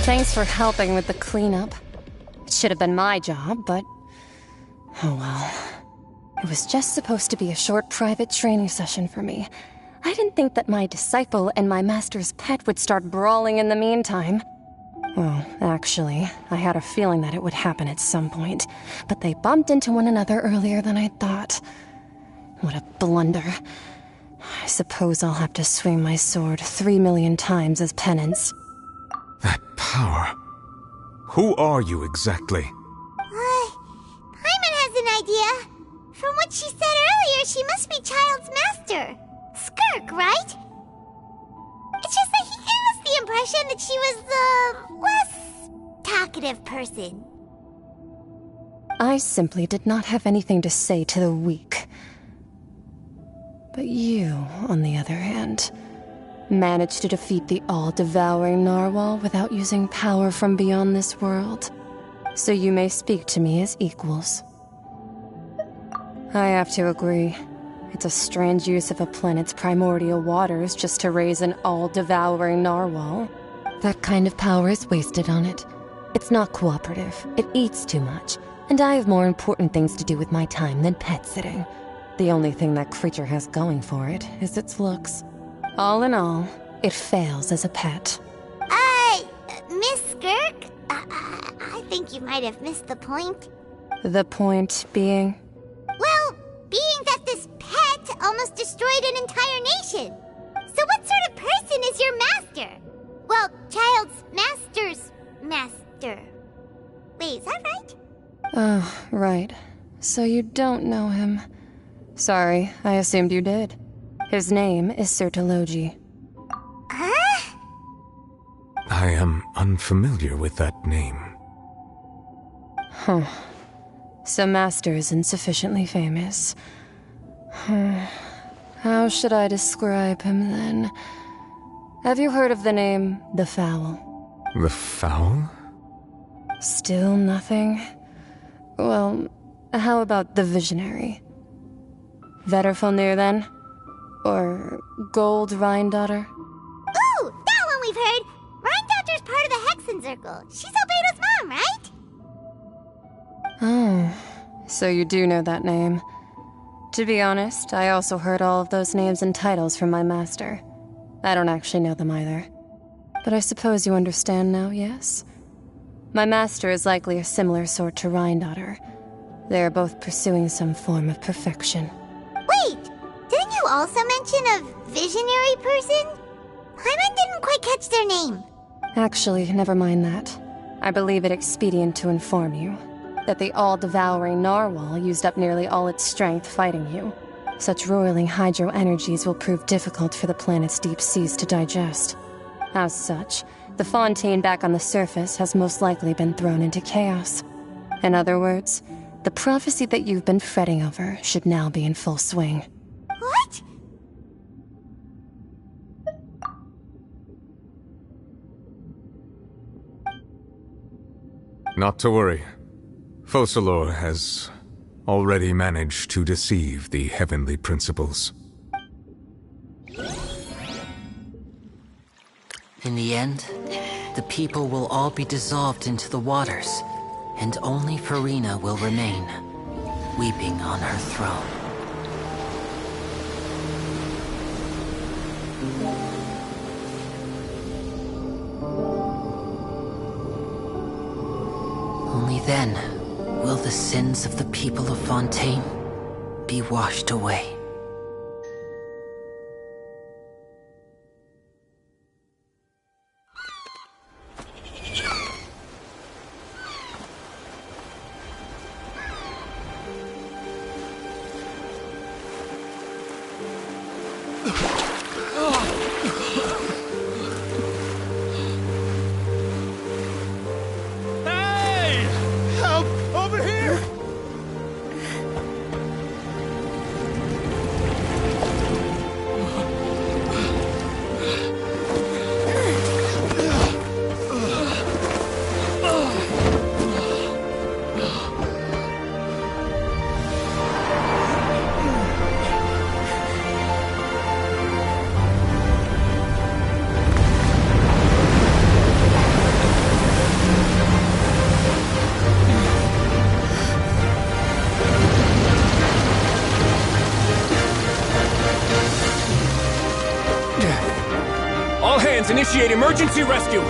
Thanks for helping with the cleanup. It should have been my job, but... oh well. It was just supposed to be a short private training session for me. I didn't think that my disciple and my master's pet would start brawling in the meantime. Well, actually, I had a feeling that it would happen at some point, but they bumped into one another earlier than I thought. What a blunder. I suppose I'll have to swing my sword 3 million times as penance. That power. Who are you exactly? Paimon has an idea. From what she said earlier, she must be Child's master. Skirk, right? It's just that he gave us the impression that she was the less talkative person. I simply did not have anything to say to the weak. But you, on the other hand, managed to defeat the all-devouring narwhal without using power from beyond this world. So you may speak to me as equals. I have to agree. It's a strange use of a planet's primordial waters just to raise an all-devouring narwhal. That kind of power is wasted on it. It's not cooperative. It eats too much. And I have more important things to do with my time than pet sitting. The only thing that creature has going for it is its looks. All in all, it fails as a pet. Miss Skirk? I think you might have missed the point. The point being? Well, being that this pet almost destroyed an entire nation. So what sort of person is your master? Well, Child's master's master. Wait, is that right? Oh, right. So you don't know him. Sorry, I assumed you did. His name is Sertologi. Huh? I am unfamiliar with that name. Huh. So Master is insufficiently famous. How should I describe him then? Have you heard of the name The Fowl? The Fowl? Still nothing? Well, how about the Visionary? Vetterfulnir then? Or Gold Rhindaughter? Ooh, that one we've heard! Rhindaughter's part of the Hexen Circle. She's Albedo's mom, right? Oh, so you do know that name. To be honest, I also heard all of those names and titles from my master. I don't actually know them either. But I suppose you understand now, yes? My master is likely a similar sort to Rhindaughter. They are both pursuing some form of perfection. Wait! Didn't you also mention a visionary person? Paimon didn't quite catch their name. Actually, never mind that. I believe it expedient to inform you that the all-devouring narwhal used up nearly all its strength fighting you. Such roiling hydro energies will prove difficult for the planet's deep seas to digest. As such, the Fontaine back on the surface has most likely been thrown into chaos. In other words, the prophecy that you've been fretting over should now be in full swing. What? Not to worry. Focalor has already managed to deceive the heavenly principles. In the end, the people will all be dissolved into the waters, and only Farina will remain, weeping on her throne. Only then will the sins of the people of Fontaine be washed away. Fontaine's initiate emergency rescue!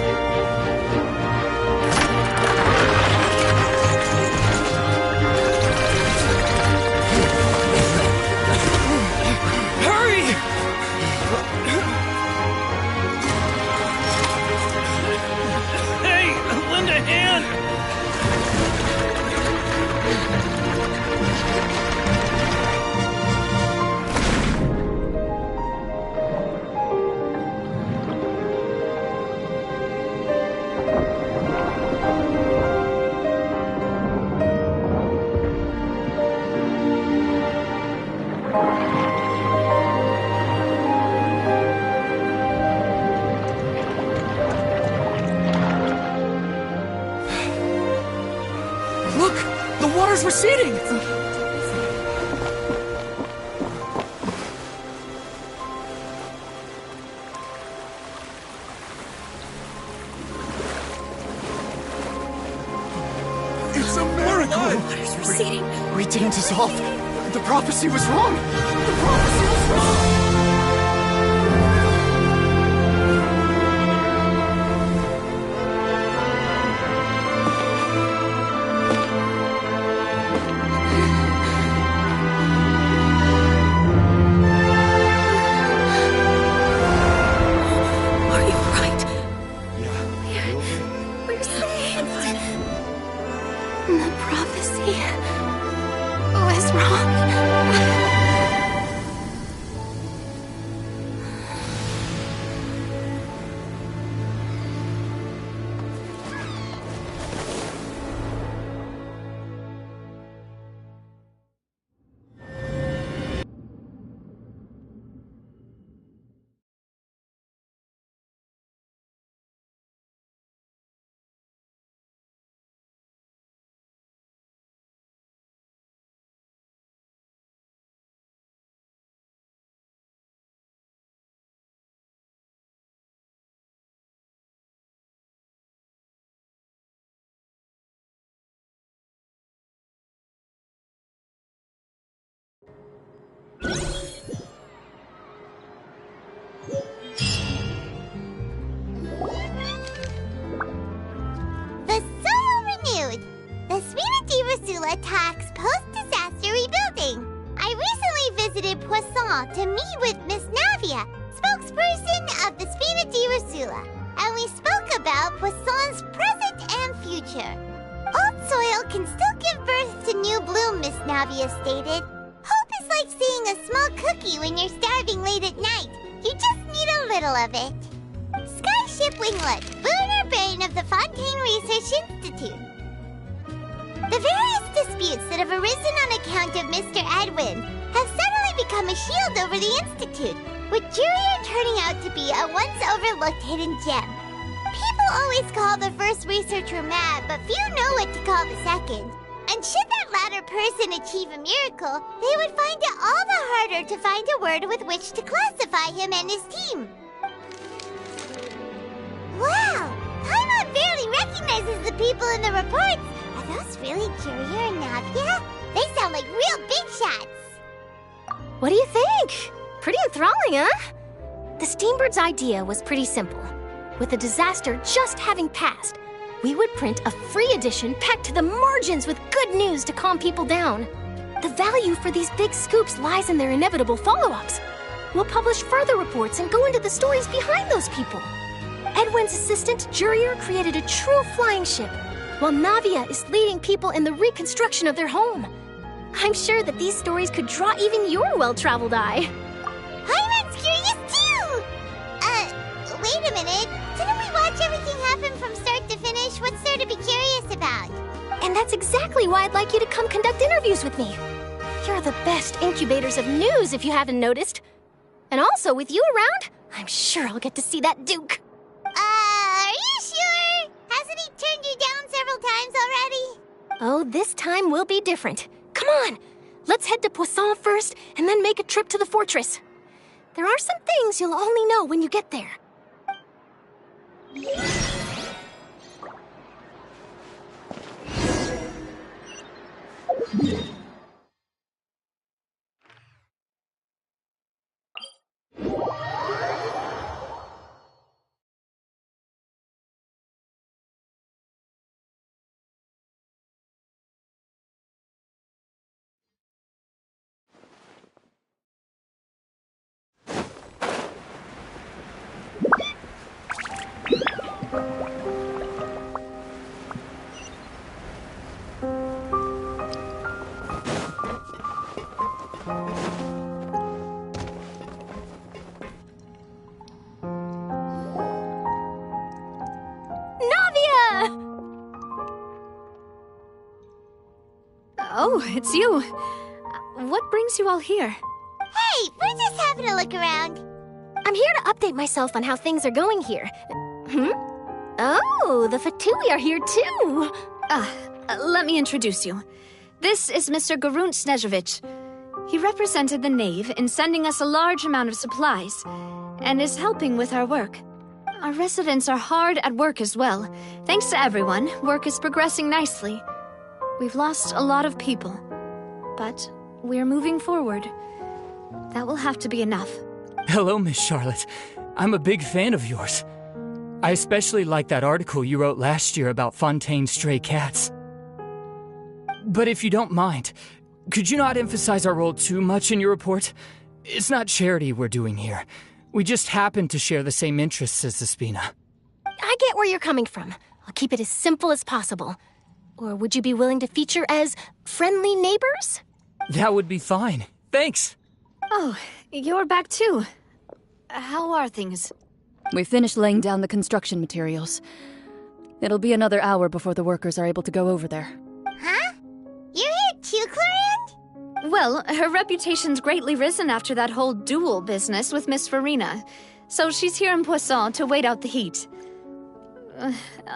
Hurry! Hey, lend a hand! Look! The water's receding! It's a miracle! Water's receding. We didn't dissolve. The prophecy was wrong. The prophecy was wrong. The prophecy was wrong. The soul renewed. The Spina Rasula talks post-disaster rebuilding. I recently visited Poisson to meet with Miss Navia, spokesperson of the Spina Rasula, and we spoke about Poisson's present and future. Old soil can still give birth to new bloom, Miss Navia stated. Hope is like seeing a small cookie when you're starving late at night. You just need a little of it. Skyship Winglet, lunar brain of the Fontaine Research Institute. The various disputes that have arisen on account of Mr. Edwin have suddenly become a shield over the Institute, with Jurier turning out to be a once-overlooked hidden gem. People always call the first researcher mad, but few know what to call the second. And should that latter person achieve a miracle, they would find it all the harder to find a word with which to classify him and his team. Wow! Paimon barely recognizes the people in the reports. Are those really Jurier and Navia? They sound like real big shots. What do you think? Pretty enthralling, huh? The Steambird's idea was pretty simple. With the disaster just having passed, we would print a free edition packed to the margins with good news to calm people down. The value for these big scoops lies in their inevitable follow-ups. We'll publish further reports and go into the stories behind those people. Edwin's assistant, Jurier, created a true flying ship, while Navia is leading people in the reconstruction of their home. I'm sure that these stories could draw even your well-traveled eye. Paimon's curious too! Wait a minute. Didn't we watch everything happen from start to finish? What's there to be curious about? And that's exactly why I'd like you to come conduct interviews with me. You're the best incubators of news, if you haven't noticed. And also, with you around, I'm sure I'll get to see that Duke. Are you sure? Hasn't he turned you down several times already? Oh, this time will be different. Come on, let's head to Poisson first, and then make a trip to the fortress. There are some things you'll only know when you get there. Oh, it's you. What brings you all here? Hey, we're just having a look around. I'm here to update myself on how things are going here. Oh, the Fatui are here too. Let me introduce you. This is Mr. Garunt Snezhevich. He represented the Knave in sending us a large amount of supplies, and is helping with our work. Our residents are hard at work as well. Thanks to everyone, work is progressing nicely. We've lost a lot of people, but we're moving forward. That will have to be enough. Hello, Miss Charlotte. I'm a big fan of yours. I especially like that article you wrote last year about Fontaine's stray cats. But if you don't mind, could you not emphasize our role too much in your report? It's not charity we're doing here. We just happen to share the same interests as the Spina. I get where you're coming from. I'll keep it as simple as possible. Or would you be willing to feature as friendly neighbors? That would be fine. Thanks. Oh, you're back too. How are things? We finished laying down the construction materials. It'll be another hour before the workers are able to go over there. Huh? You're here too, Clorinde? Well, her reputation's greatly risen after that whole duel business with Miss Farina. So she's here in Poisson to wait out the heat.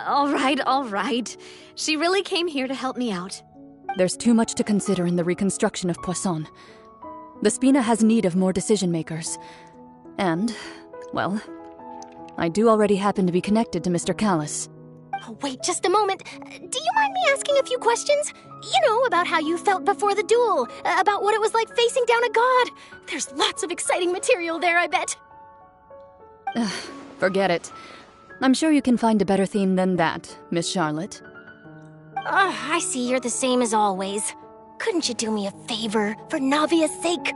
All right. She really came here to help me out. There's too much to consider in the reconstruction of Poisson. The Spina has need of more decision-makers. And, well, I do already happen to be connected to Mr. Callis. Oh, wait just a moment. Do you mind me asking a few questions? You know, about how you felt before the duel, about what it was like facing down a god. There's lots of exciting material there, I bet. Forget it. I'm sure you can find a better theme than that, Miss Charlotte. I see you're the same as always. Couldn't you do me a favor, for Navia's sake?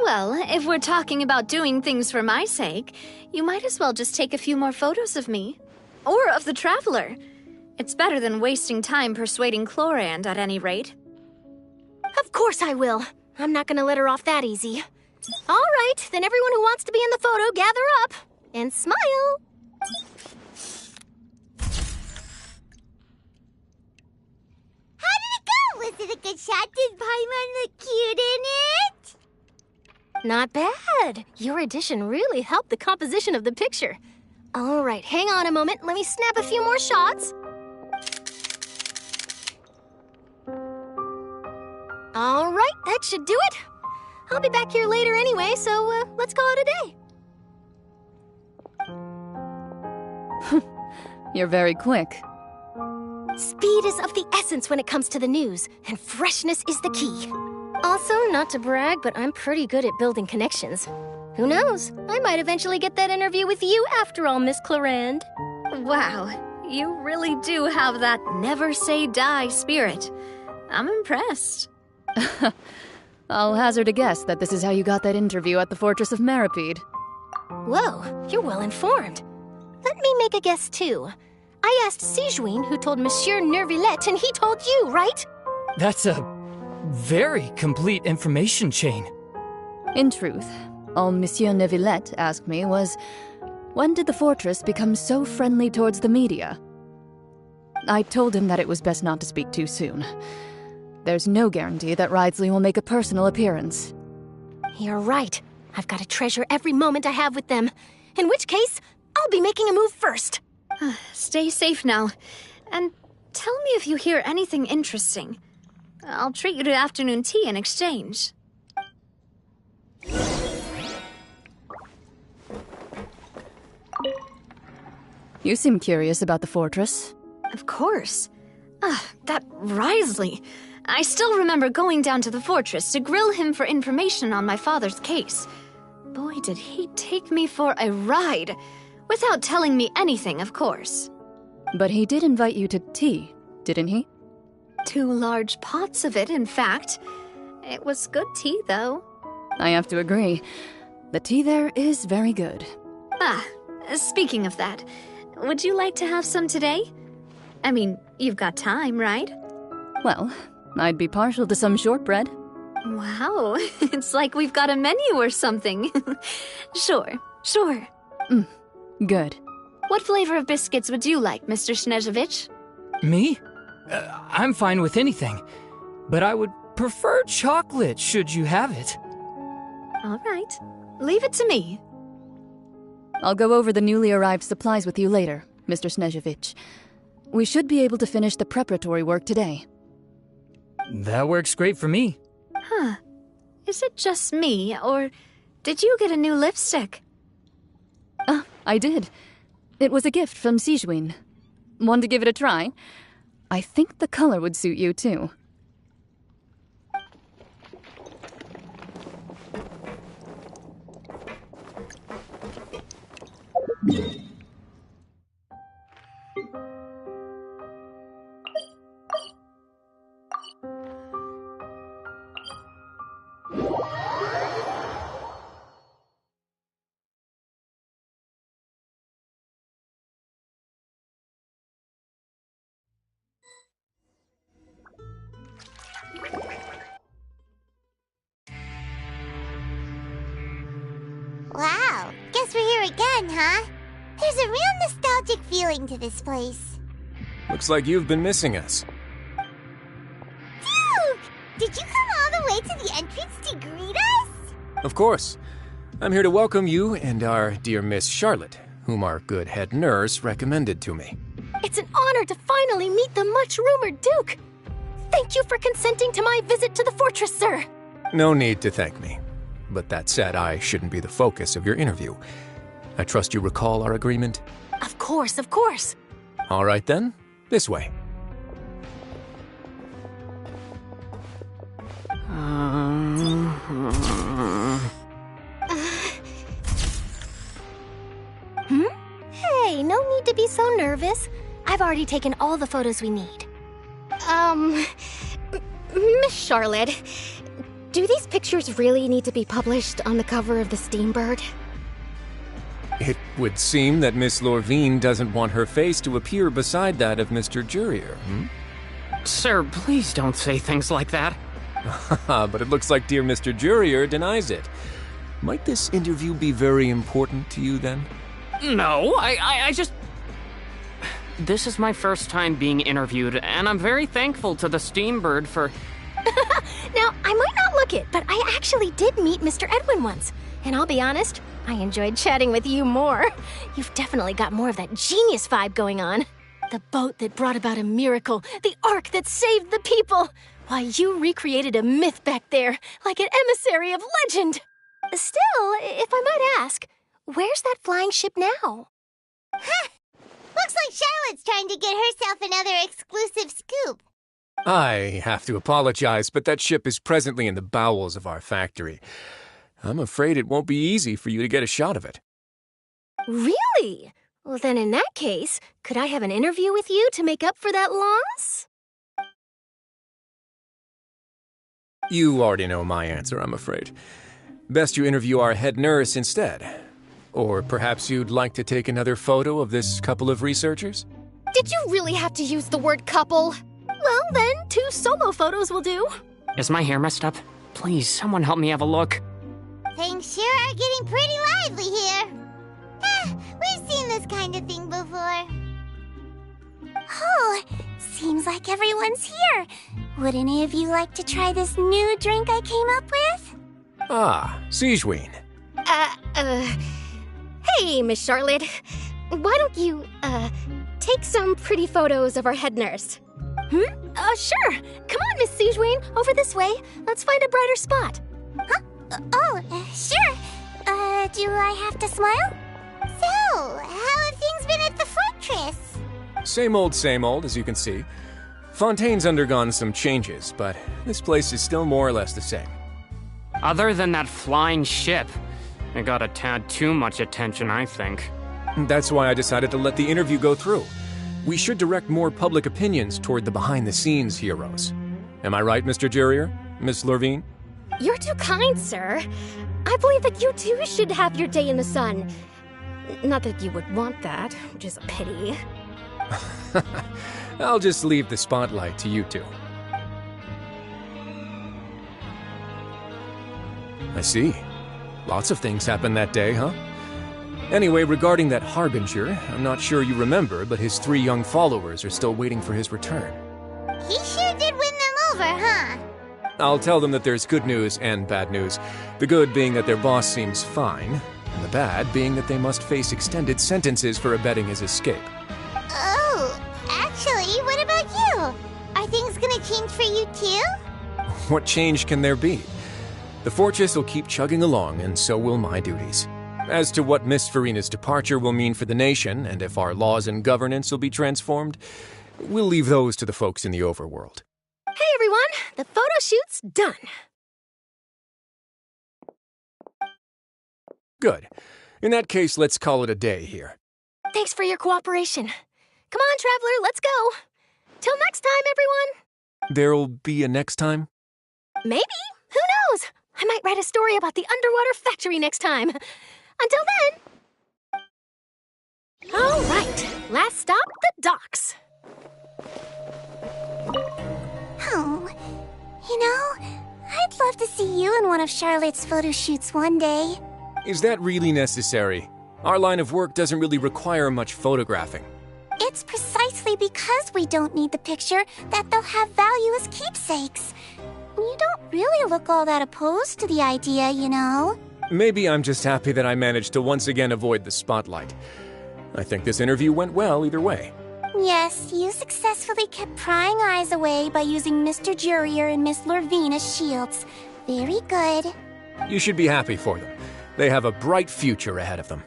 Well, if we're talking about doing things for my sake, you might as well just take a few more photos of me. Or of the Traveler. It's better than wasting time persuading Clorinde, at any rate. Of course I will. I'm not gonna let her off that easy. All right, then everyone who wants to be in the photo, gather up. And smile. Was it a good shot? Did Paimon look cute in it? Not bad. Your addition really helped the composition of the picture. All right, hang on a moment. Let me snap a few more shots. All right, that should do it. I'll be back here later anyway, so let's call it a day. You're very quick. Speed is of the essence when it comes to the news, and freshness is the key. Also, not to brag, but I'm pretty good at building connections. Who knows? I might eventually get that interview with you after all, Miss Clorinde. Wow, you really do have that never say die spirit. I'm impressed. I'll hazard a guess that this is how you got that interview at the Fortress of Meripede. Whoa, you're well informed. Let me make a guess too. I asked Sijuin, who told Monsieur Nervillette, and he told you, right? That's a very complete information chain. In truth, all Monsieur Nervillette asked me was, when did the fortress become so friendly towards the media? I told him that it was best not to speak too soon. There's no guarantee that Ridsley will make a personal appearance. You're right. I've got to treasure every moment I have with them. In which case, I'll be making a move first. Stay safe now. And tell me if you hear anything interesting. I'll treat you to afternoon tea in exchange. You seem curious about the fortress. Of course. That Wriothesley. I still remember going down to the fortress to grill him for information on my father's case. Boy, did he take me for a ride. Without telling me anything, of course. But he did invite you to tea, didn't he? 2 large pots of it, in fact. It was good tea, though. I have to agree. The tea there is very good. Speaking of that, Would you like to have some today? I mean, you've got time, right? Well, I'd be partial to some shortbread. Wow, it's like we've got a menu or something. Sure. Good. What flavor of biscuits would you like, Mr. Snezhevich? Me? I'm fine with anything. But I would prefer chocolate, should you have it. All right. Leave it to me. I'll go over the newly arrived supplies with you later, Mr. Snezhevich. We should be able to finish the preparatory work today. That works great for me. Huh. Is it just me, or did you get a new lipstick? I did. It was a gift from Sijuin. Want to give it a try? I think the color would suit you, too. Wow, guess we're here again, huh? There's a real nostalgic feeling to this place. Looks like you've been missing us. Duke! Did you come all the way to the entrance to greet us? Of course. I'm here to welcome you and our dear Miss Charlotte, whom our good head nurse recommended to me. It's an honor to finally meet the much-rumored Duke. Thank you for consenting to my visit to the fortress, sir. No need to thank me. But that said, I shouldn't be the focus of your interview. I trust you recall our agreement? Of course, of course. All right then, this way. Hey, no need to be so nervous. I've already taken all the photos we need. Miss Charlotte, do these pictures really need to be published on the cover of the Steambird? It would seem that Miss Lorvine doesn't want her face to appear beside that of Mr. Jurier, Sir, please don't say things like that. But it looks like dear Mr. Jurier denies it. Might this interview be very important to you, then? No, I just... This is my first time being interviewed, and I'm very thankful to the Steambird for... Now, I might not look it, but I actually did meet Mr. Edwin once. And I'll be honest, I enjoyed chatting with you more. You've definitely got more of that genius vibe going on. The boat that brought about a miracle, the ark that saved the people. Why, you recreated a myth back there, like an emissary of legend. Still, if I might ask, where's that flying ship now? Huh! Looks like Charlotte's trying to get herself another exclusive scoop. I have to apologize, but that ship is presently in the bowels of our factory. I'm afraid it won't be easy for you to get a shot of it. Really? Well, then in that case, could I have an interview with you to make up for that loss? You already know my answer, I'm afraid. Best you interview our head nurse instead. Or perhaps you'd like to take another photo of this couple of researchers? Did you really have to use the word couple? Well, then, 2 solo photos will do. Is my hair messed up? Please, someone help me have a look. Things sure are getting pretty lively here. We've seen this kind of thing before. Oh, seems like everyone's here. Would any of you like to try this new drink I came up with? Ah, Sijuin. Hey, Miss Charlotte. Why don't you, take some pretty photos of our head nurse? Sure. Come on, Miss Sijuin, over this way. Let's find a brighter spot. Huh? Sure. Do I have to smile? So, how have things been at the fortress? Same old, as you can see. Fontaine's undergone some changes, but this place is still more or less the same. Other than that flying ship, it got a tad too much attention, I think. That's why I decided to let the interview go through. We should direct more public opinions toward the behind-the-scenes heroes. Am I right, Mr. Jurier? Miss Lorvine? You're too kind, sir. I believe that you too should have your day in the sun. Not that you would want that, which is a pity. I'll just leave the spotlight to you two. I see. Lots of things happened that day, huh? Anyway, regarding that Harbinger, I'm not sure you remember, but his 3 young followers are still waiting for his return. He sure did win them over, huh? I'll tell them that there's good news and bad news. The good being that their boss seems fine, and the bad being that they must face extended sentences for abetting his escape. Oh, actually, what about you? Are things gonna change for you too? What change can there be? The fortress will keep chugging along, and so will my duties. As to what Miss Farina's departure will mean for the nation, and if our laws and governance will be transformed, we'll leave those to the folks in the overworld. Hey everyone, the photo shoot's done. Good. In that case, let's call it a day here. Thanks for your cooperation. Come on, Traveler, let's go. Till next time, everyone. There'll be a next time? Maybe. Who knows? I might write a story about the underwater factory next time. Until then. All right, last stop, the docks. Oh, you know, I'd love to see you in one of Charlotte's photo shoots one day. Is that really necessary? Our line of work doesn't really require much photographing. It's precisely because we don't need the picture that they'll have value as keepsakes. You don't really look all that opposed to the idea, you know. Maybe I'm just happy that I managed to once again avoid the spotlight. I think this interview went well either way. Yes, you successfully kept prying eyes away by using Mr. Jurier and Miss Lorvine as shields. Very good. You should be happy for them. They have a bright future ahead of them.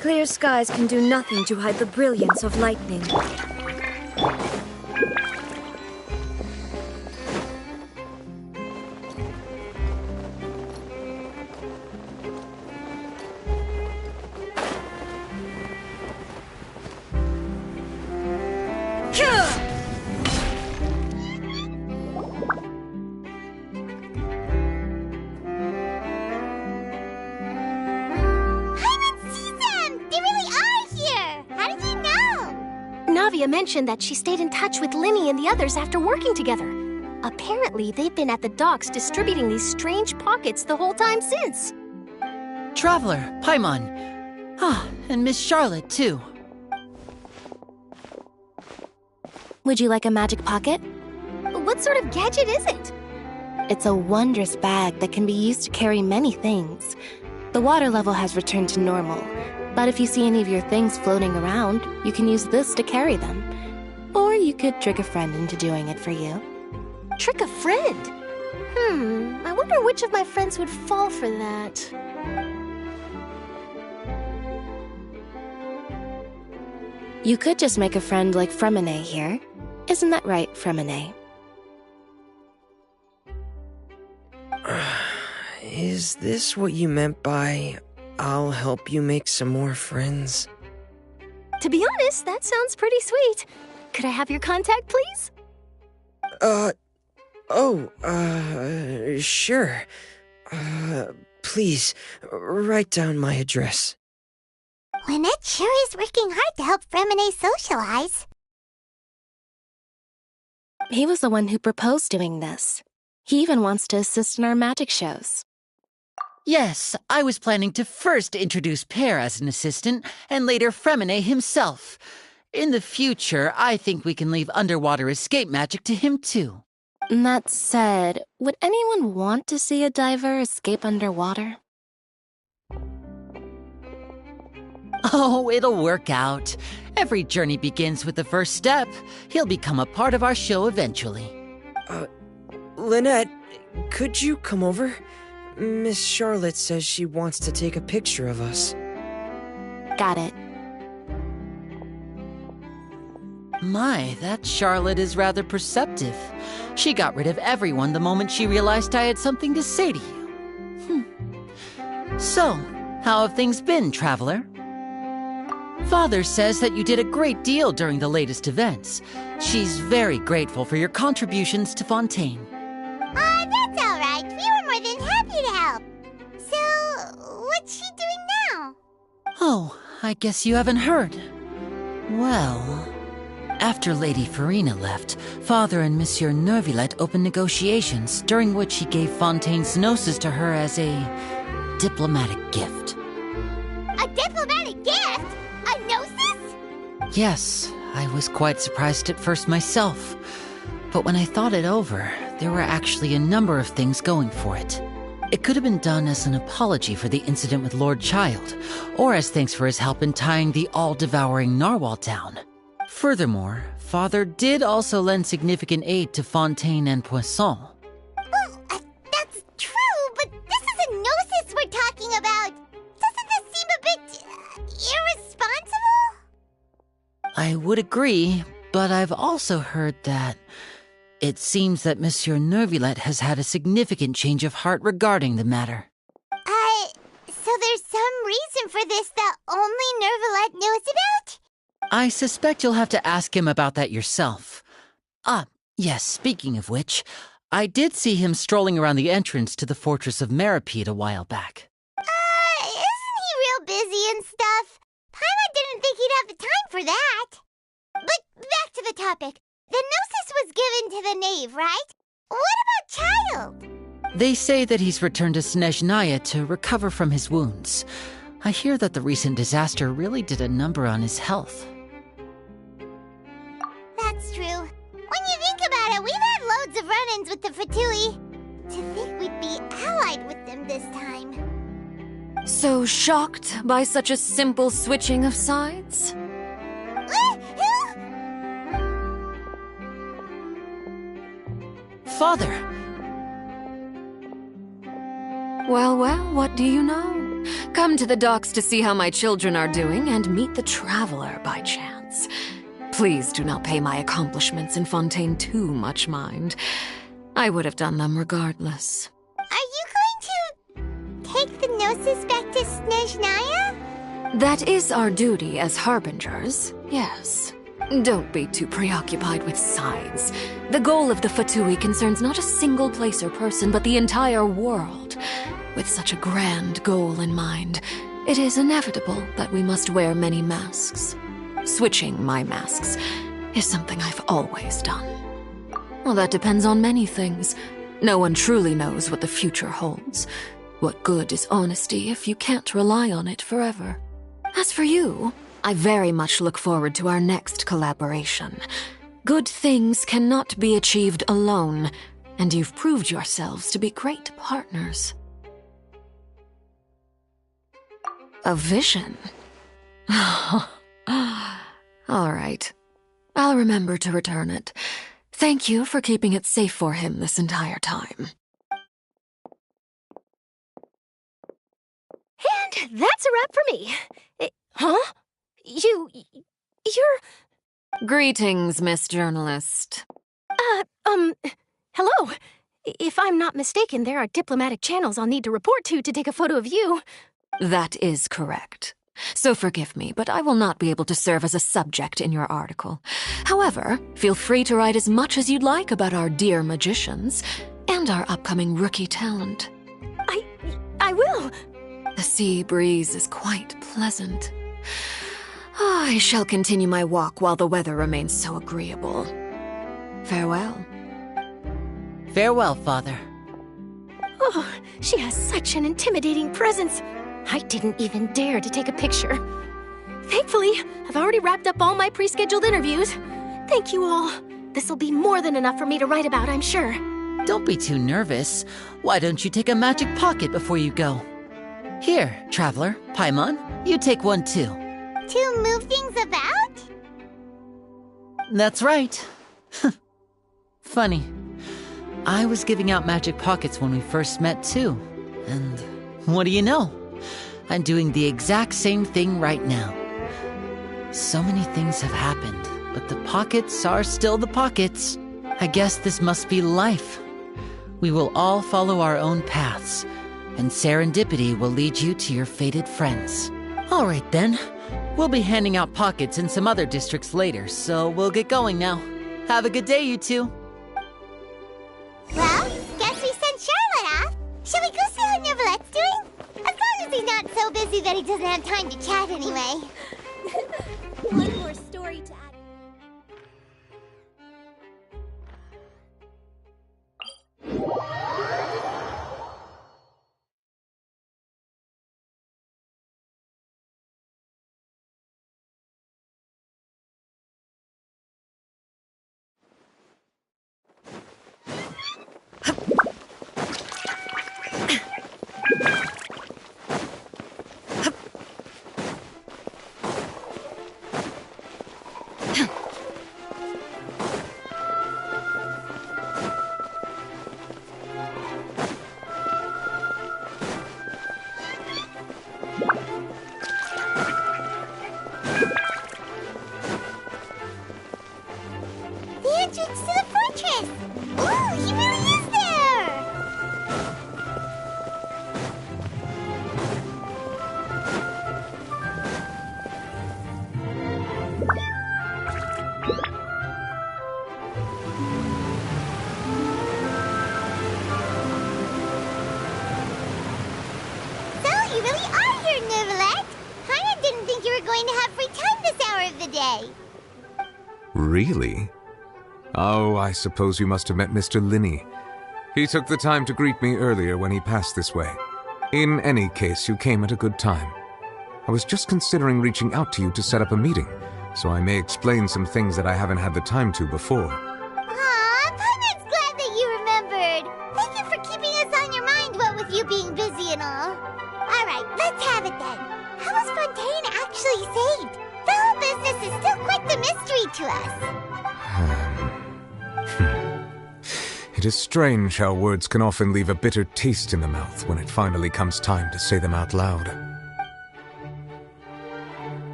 Clear skies can do nothing to hide the brilliance of lightning. Mentioned that she stayed in touch with Linny and the others after working together. Apparently, they've been at the docks distributing these strange pockets the whole time since. Traveler, Paimon. Ah, and Miss Charlotte, too. Would you like a magic pocket? What sort of gadget is it? It's a wondrous bag that can be used to carry many things. The water level has returned to normal, but if you see any of your things floating around, you can use this to carry them. Or you could trick a friend into doing it for you. Trick a friend? I wonder which of my friends would fall for that. You could just make a friend like Fremine here. Isn't that right, Fremine? Is this what you meant by, I'll help you make some more friends? To be honest, that sounds pretty sweet. Could I have your contact, please? Sure. Please, write down my address. Lynette sure is working hard to help Fremine socialize. He was the one who proposed doing this. He even wants to assist in our magic shows. Yes, I was planning to first introduce Pear as an assistant, and later Fremine himself. In the future, I think we can leave underwater escape magic to him too. That said, would anyone want to see a diver escape underwater? Oh, it'll work out. Every journey begins with the first step. He'll become a part of our show eventually. Lynette, could you come over? Miss Charlotte says she wants to take a picture of us. Got it. My, that Charlotte is rather perceptive. She got rid of everyone the moment she realized I had something to say to you. So, how have things been, Traveler? Father says that you did a great deal during the latest events. She's very grateful for your contributions to Fontaine. That's all right. We were more than happy to help. So, what's she doing now? Oh, I guess you haven't heard. Well, after Lady Farina left, Father and Monsieur Neuvillette opened negotiations, during which he gave Fontaine's gnosis to her as a diplomatic gift. A diplomatic gift? A gnosis? Yes, I was quite surprised at first myself. But when I thought it over, there were actually a number of things going for it. It could have been done as an apology for the incident with Lord Child, or as thanks for his help in tying the all-devouring narwhal down. Furthermore, Father did also lend significant aid to Fontaine and Poisson. Well, that's true, but this is a gnosis we're talking about. Doesn't this seem a bit irresponsible? I would agree, but I've also heard that it seems that Monsieur Neuvillette has had a significant change of heart regarding the matter. So there's some reason for this that only Neuvillette knows about? I suspect you'll have to ask him about that yourself. Yes, speaking of which, I did see him strolling around the entrance to the Fortress of Meripede a while back. Isn't he real busy and stuff? Paimon didn't think he'd have the time for that. But back to the topic. The gnosis was given to the knave, right? What about Child? They say that he's returned to Snezhnaya to recover from his wounds. I hear that the recent disaster really did a number on his health. That's true. When you think about it, we've had loads of run-ins with the Fatui. To think we'd be allied with them this time. So shocked by such a simple switching of sides? Father! Well, what do you know? Come to the docks to see how my children are doing and meet the Traveler by chance. Please do not pay my accomplishments in Fontaine too much mind. I would have done them regardless. Are you going to take the gnosis back to Snezhnaya? That is our duty as harbingers, yes. Don't be too preoccupied with sides. The goal of the Fatui concerns not a single place or person, but the entire world. With such a grand goal in mind, it is inevitable that we must wear many masks. Switching my masks is something I've always done. Well, that depends on many things. No one truly knows what the future holds. What good is honesty if you can't rely on it forever? As for you, I very much look forward to our next collaboration. Good things cannot be achieved alone, and you've proved yourselves to be great partners. A vision? All right. I'll remember to return it. Thank you for keeping it safe for him this entire time. And that's a wrap for me. Huh? You're... Greetings, Miss Journalist. Hello. If I'm not mistaken, there are diplomatic channels I'll need to report to take a photo of you. That is correct. So forgive me, but I will not be able to serve as a subject in your article. However, feel free to write as much as you'd like about our dear magicians and our upcoming rookie talent. I will. The sea breeze is quite pleasant. I shall continue my walk while the weather remains so agreeable. Farewell. Farewell, Father. Oh, she has such an intimidating presence. I didn't even dare to take a picture. Thankfully, I've already wrapped up all my pre-scheduled interviews. Thank you all. This'll be more than enough for me to write about, I'm sure. Don't be too nervous. Why don't you take a magic pocket before you go? Here, Traveler, Paimon, you take one too. To move things about? That's right. Funny. I was giving out magic pockets when we first met too. And what do you know? I'm doing the exact same thing right now. So many things have happened, but the pockets are still the pockets. I guess this must be life. We will all follow our own paths, and serendipity will lead you to your fated friends. All right then. We'll be handing out pockets in some other districts later, so we'll get going now. Have a good day, you two. Well, guess we sent Charlotte off. Shall we go see how Neverlette's doing? As long as he's not so busy that he doesn't have time to chat anyway. One more story to add. Really? Oh, I suppose you must have met Mr. Linney. He took the time to greet me earlier when he passed this way. In any case, you came at a good time. I was just considering reaching out to you to set up a meeting, so I may explain some things that I haven't had the time to before. Aw, Paimon's glad that you remembered. Thank you for keeping us on your mind, what with you being busy and all. Alright, let's have it then. How was Fontaine actually saved? The whole business is still quite the mystery to us. It is strange how words can often leave a bitter taste in the mouth when it finally comes time to say them out loud.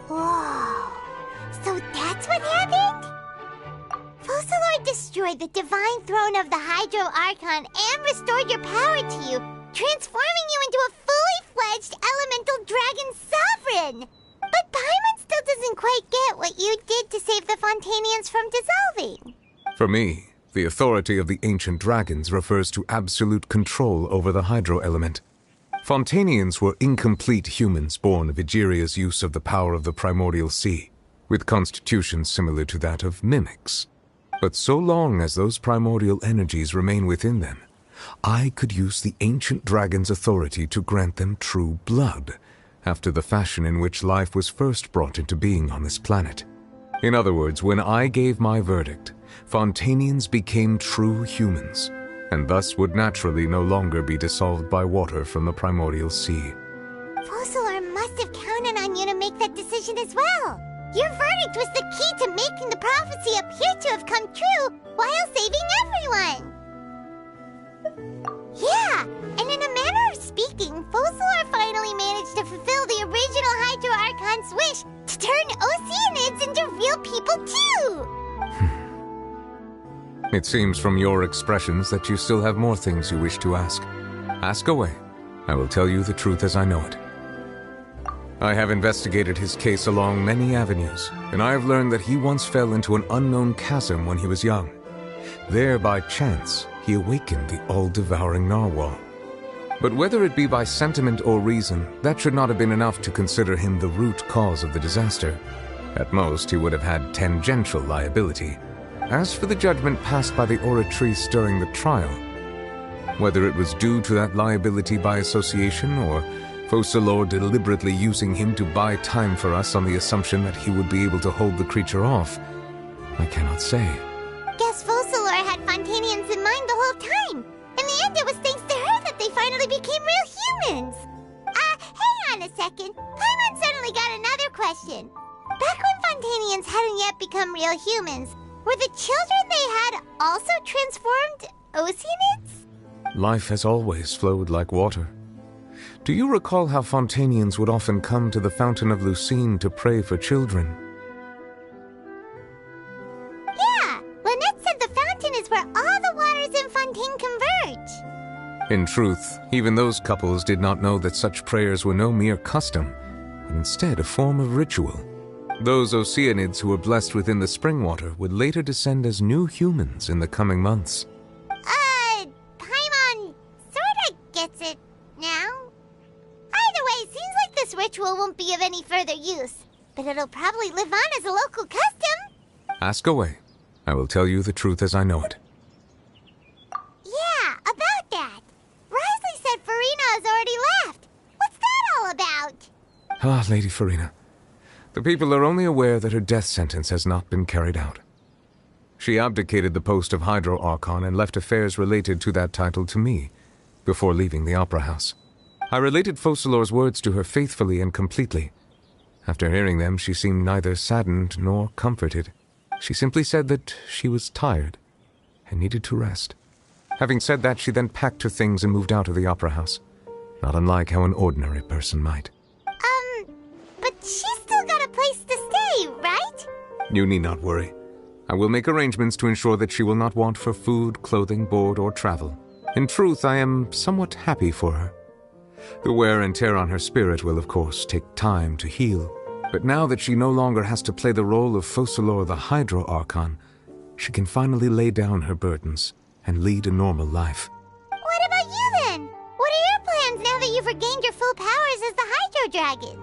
Whoa. So that's what happened? Focalor destroyed the divine throne of the Hydro Archon and restored your power to you, transforming you into a fully-fledged elemental dragon sovereign! But Paimon still doesn't quite get what you did to save the Fontainians from dissolving. For me, the authority of the ancient dragons refers to absolute control over the hydro element. Fontainians were incomplete humans born of Egeria's use of the power of the primordial sea, with constitutions similar to that of mimics. But so long as those primordial energies remain within them, I could use the ancient dragon's authority to grant them true blood, after the fashion in which life was first brought into being on this planet. In other words, when I gave my verdict, Fontainians became true humans, and thus would naturally no longer be dissolved by water from the primordial sea. Focalor must have counted on you to make that decision as well. Your verdict was the key to making the prophecy appear to have come true while saving everyone. Yeah, and in a manner of speaking, Focalor finally managed to fulfill the original Hydro Archon's wish to turn Oceanids into real people too! It seems from your expressions that you still have more things you wish to ask. Ask away. I will tell you the truth as I know it. I have investigated his case along many avenues, and I have learned that he once fell into an unknown chasm when he was young. There, by chance, he awakened the all-devouring narwhal. But whether it be by sentiment or reason, that should not have been enough to consider him the root cause of the disaster. At most, he would have had tangential liability. As for the judgment passed by the oratrice during the trial, whether it was due to that liability by association or Focalor deliberately using him to buy time for us on the assumption that he would be able to hold the creature off, I cannot say. Guess Focalor had Fontainians in mind the whole time. In the end, it was thanks to her that they finally became real humans. Hang on a second. Paimon suddenly got another question. Back when Fontainians hadn't yet become real humans, were the children they had also transformed Oceanids? life has always flowed like water. Do you recall how Fontainians would often come to the Fountain of Lucine to pray for children? Yeah, Lynette said the fountain is where all the waters in Fontaine converge. In truth, even those couples did not know that such prayers were no mere custom, but instead a form of ritual. Those Oceanids who were blessed within the spring water would later descend as new humans in the coming months. Paimon sorta gets it now. Either way, seems like this ritual won't be of any further use, but it'll probably live on as a local custom. Ask away. I will tell you the truth as I know it. Yeah, about that. Risley said Farina has already left. What's that all about? Ah, Lady Farina. The people are only aware that her death sentence has not been carried out. She abdicated the post of Hydro Archon and left affairs related to that title to me, before leaving the Opera House. I related Focalor's words to her faithfully and completely. After hearing them, she seemed neither saddened nor comforted. She simply said that she was tired and needed to rest. Having said that, she then packed her things and moved out of the Opera House, not unlike how an ordinary person might. But she's still got a place to stay, right? You need not worry. I will make arrangements to ensure that she will not want for food, clothing, board, or travel. In truth, I am somewhat happy for her. The wear and tear on her spirit will, of course, take time to heal. But now that she no longer has to play the role of Focalor the Hydro Archon, she can finally lay down her burdens and lead a normal life. What about you then? What are your plans now that you've regained your full powers as the Hydro Dragon?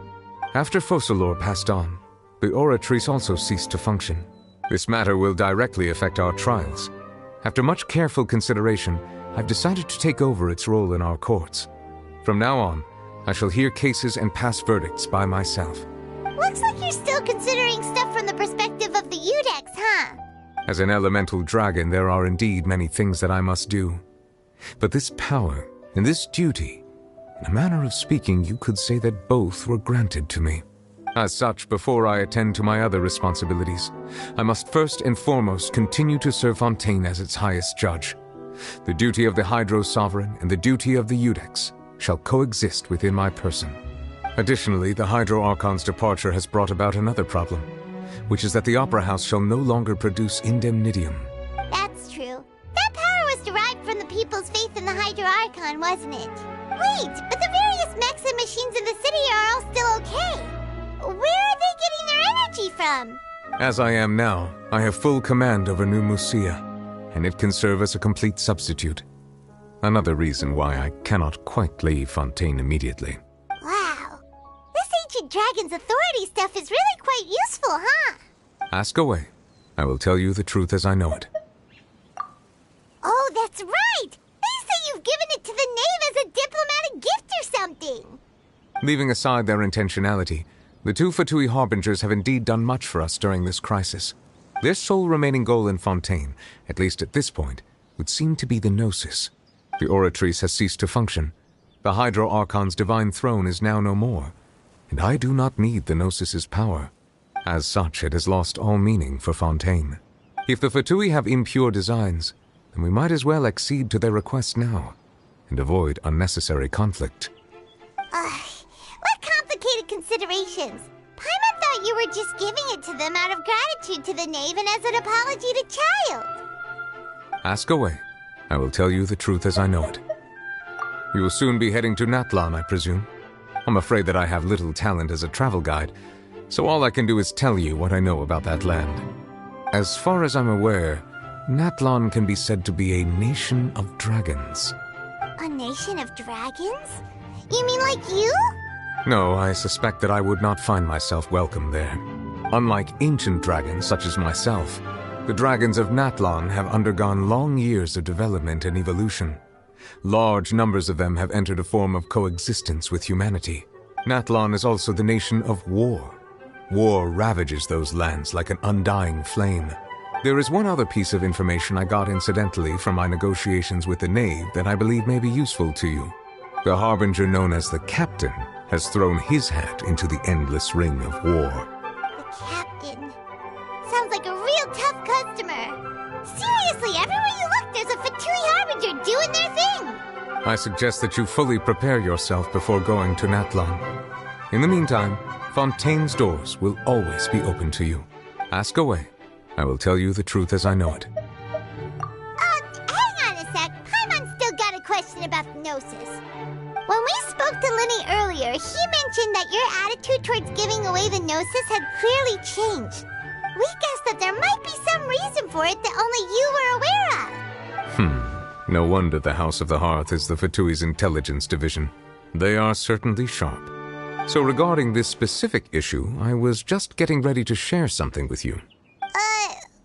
After Focalor passed on, the Oratrice also ceased to function. This matter will directly affect our trials. After much careful consideration, I've decided to take over its role in our courts. From now on, I shall hear cases and pass verdicts by myself. Looks like you're still considering stuff from the perspective of the Udex, huh? As an elemental dragon, there are indeed many things that I must do. But this power and this duty, in a manner of speaking, you could say that both were granted to me. As such, before I attend to my other responsibilities, I must first and foremost continue to serve Fontaine as its highest judge. The duty of the Hydro Sovereign and the duty of the Udex shall coexist within my person. Additionally, the Hydro Archon's departure has brought about another problem, which is that the Opera House shall no longer produce indemnitium. That's true. That power was derived from the people's faith in the Hydro Archon, wasn't it? Wait, but the various mechs and machines in the city are all still okay. Where are they getting their energy from? As I am now, I have full command over New Musia, and it can serve as a complete substitute. Another reason why I cannot quite leave Fontaine immediately. Wow. This ancient dragon's authority stuff is really quite useful, huh? Ask away. I will tell you the truth as I know it. Oh, that's right! They say you've given it to the knave as a diplomatic gift or something! Leaving aside their intentionality, the two Fatui Harbingers have indeed done much for us during this crisis. Their sole remaining goal in Fontaine, at least at this point, would seem to be the Gnosis. The Oratrice has ceased to function. The Hydro Archon's divine throne is now no more, and I do not need the Gnosis's power. As such, it has lost all meaning for Fontaine. If the Fatui have impure designs, then we might as well accede to their request now, and avoid unnecessary conflict. What complicated considerations? Paimon thought you were just giving it to them out of gratitude to the knave and as an apology to Child. Ask away. I will tell you the truth as I know it. You will soon be heading to Natlan, I presume. I'm afraid that I have little talent as a travel guide, so all I can do is tell you what I know about that land. As far as I'm aware, Natlan can be said to be a nation of dragons. A nation of dragons? You mean like you? No, I suspect that I would not find myself welcome there. Unlike ancient dragons such as myself, the dragons of Natlan have undergone long years of development and evolution. Large numbers of them have entered a form of coexistence with humanity. Natlan is also the nation of war. War ravages those lands like an undying flame. There is one other piece of information I got incidentally from my negotiations with the knave that I believe may be useful to you. The harbinger known as the Captain has thrown his hat into the endless ring of war. The Captain. Sounds like a real tough customer. Seriously, everywhere you look, there's a Fatui Harbinger doing their thing. I suggest that you fully prepare yourself before going to Natlan. In the meantime, Fontaine's doors will always be open to you. Ask away. I will tell you the truth as I know it. Hang on a sec. Paimon's still got a question about the Gnosis. When we spoke to Linny earlier, he mentioned that your attitude towards giving away the Gnosis had clearly changed. We guessed that there might be some reason for it that only you were aware of. No wonder the House of the Hearth is the Fatui's intelligence division. They are certainly sharp. So regarding this specific issue, I was just getting ready to share something with you.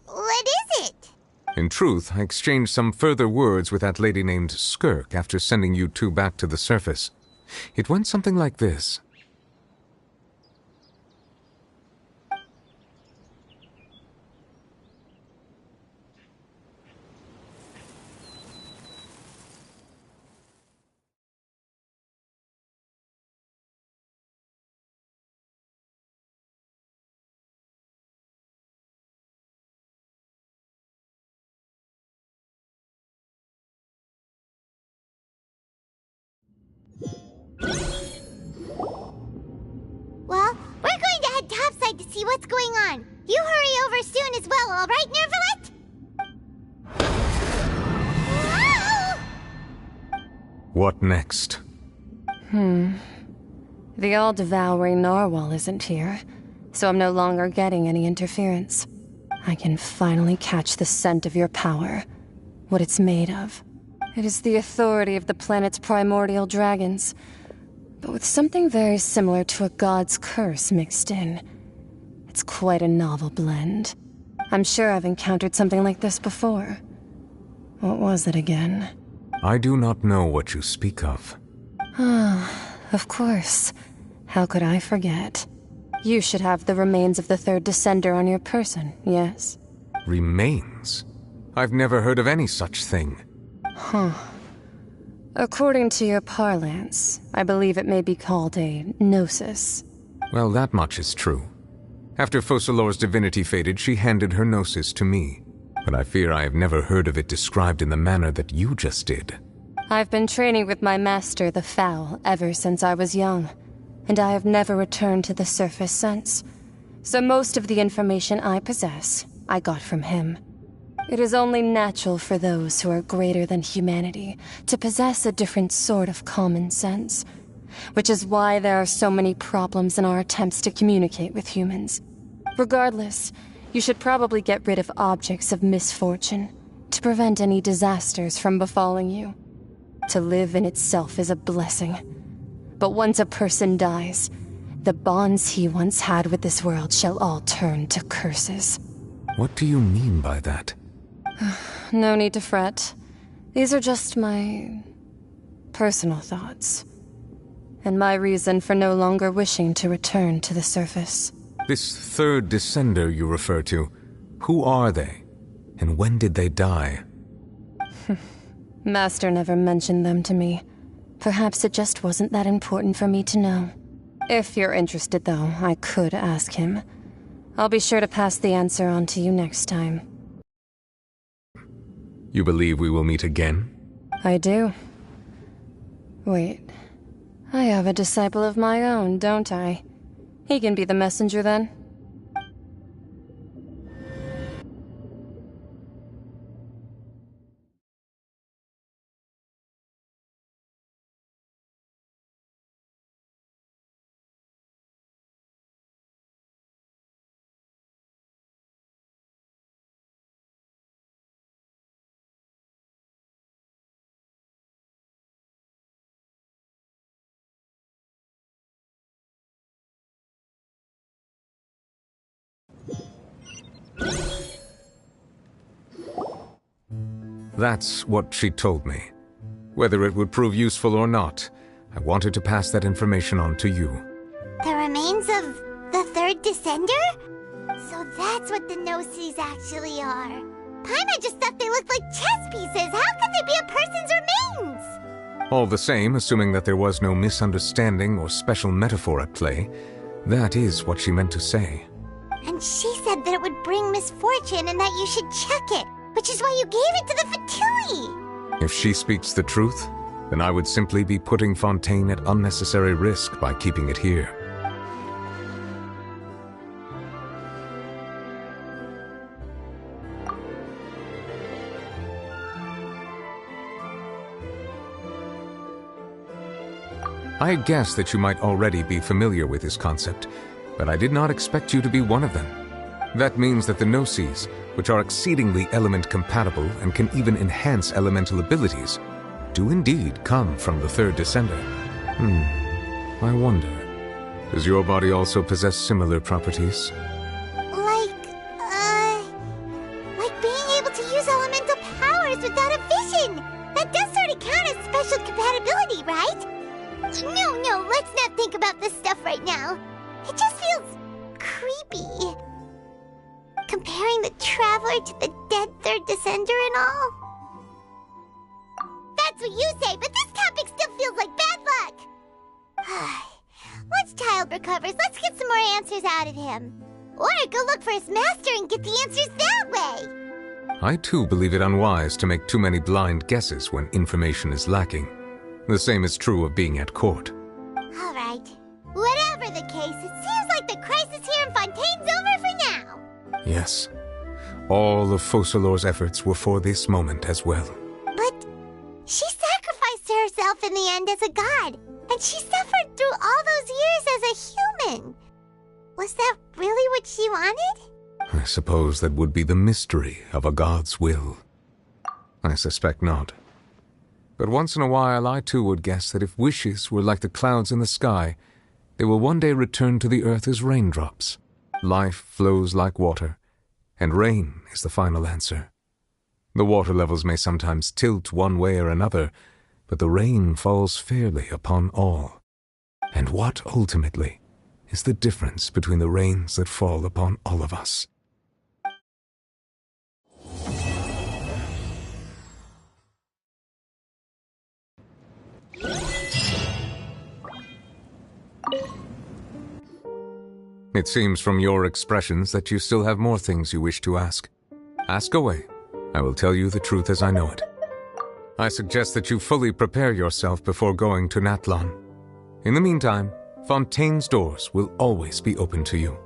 What is it? In truth, I exchanged some further words with that lady named Skirk after sending you two back to the surface. It went something like this. Well, we're going to head topside to see what's going on. You hurry over soon as well, all right, Nervalet? What next? The all-devouring narwhal isn't here, so I'm no longer getting any interference. I can finally catch the scent of your power, what it's made of. It is the authority of the planet's primordial dragons, but with something very similar to a god's curse mixed in. It's quite a novel blend. I'm sure I've encountered something like this before. What was it again? I do not know what you speak of. Of course. How could I forget? You should have the remains of the third descender on your person, yes? Remains? I've never heard of any such thing. According to your parlance, I believe it may be called a gnosis. Well, that much is true. After Focalor's divinity faded, she handed her gnosis to me. But I fear I have never heard of it described in the manner that you just did. I've been training with my master, the Foul, ever since I was young, and I have never returned to the surface since. So most of the information I possess, I got from him. It is only natural for those who are greater than humanity to possess a different sort of common sense, which is why there are so many problems in our attempts to communicate with humans. Regardless, you should probably get rid of objects of misfortune to prevent any disasters from befalling you. To live in itself is a blessing. But once a person dies, the bonds he once had with this world shall all turn to curses. What do you mean by that? No need to fret. These are just my personal thoughts. And my reason for no longer wishing to return to the surface. This third descender you refer to, who are they? And when did they die? Master never mentioned them to me. Perhaps it just wasn't that important for me to know. If you're interested, though, I could ask him. I'll be sure to pass the answer on to you next time. You believe we will meet again? I do. Wait. I have a disciple of my own, don't I? He can be the messenger then. That's what she told me. Whether it would prove useful or not, I wanted to pass that information on to you. The remains of the third descender? So that's what the Gnosis actually are. Paimon just thought they looked like chess pieces. How could they be a person's remains? All the same, assuming that there was no misunderstanding or special metaphor at play, that is what she meant to say. And she said that it would bring misfortune and that you should check it, which is why you gave it to the Fatui. If she speaks the truth, then I would simply be putting Fontaine at unnecessary risk by keeping it here. I had guessed that you might already be familiar with this concept, but I did not expect you to be one of them. That means that the Gnosis, which are exceedingly element-compatible and can even enhance elemental abilities, do indeed come from the third descender. I wonder, does your body also possess similar properties? Like being able to use elemental powers without a vision! That does sort of count as special compatibility, right? No, let's not think about this stuff right now. It just feels creepy. Comparing the Traveler to the dead third descender and all. That's what you say, but this topic still feels like bad luck. Once Child recovers, let's get some more answers out of him. Or go look for his master and get the answers that way. I too believe it unwise to make too many blind guesses when information is lacking. The same is true of being at court. All right. Whatever the case, it seems like the crisis here in Fontaine's over for now. Yes. All of Focalor's efforts were for this moment as well. But she sacrificed herself in the end as a god, and she suffered through all those years as a human. Was that really what she wanted? I suppose that would be the mystery of a god's will. I suspect not. But once in a while I too would guess that if wishes were like the clouds in the sky, they will one day return to the earth as raindrops. Life flows like water, and rain is the final answer. The water levels may sometimes tilt one way or another, but the rain falls fairly upon all. And what, ultimately, is the difference between the rains that fall upon all of us? It seems from your expressions that you still have more things you wish to ask. Ask away. I will tell you the truth as I know it. I suggest that you fully prepare yourself before going to Natlan. In the meantime, Fontaine's doors will always be open to you.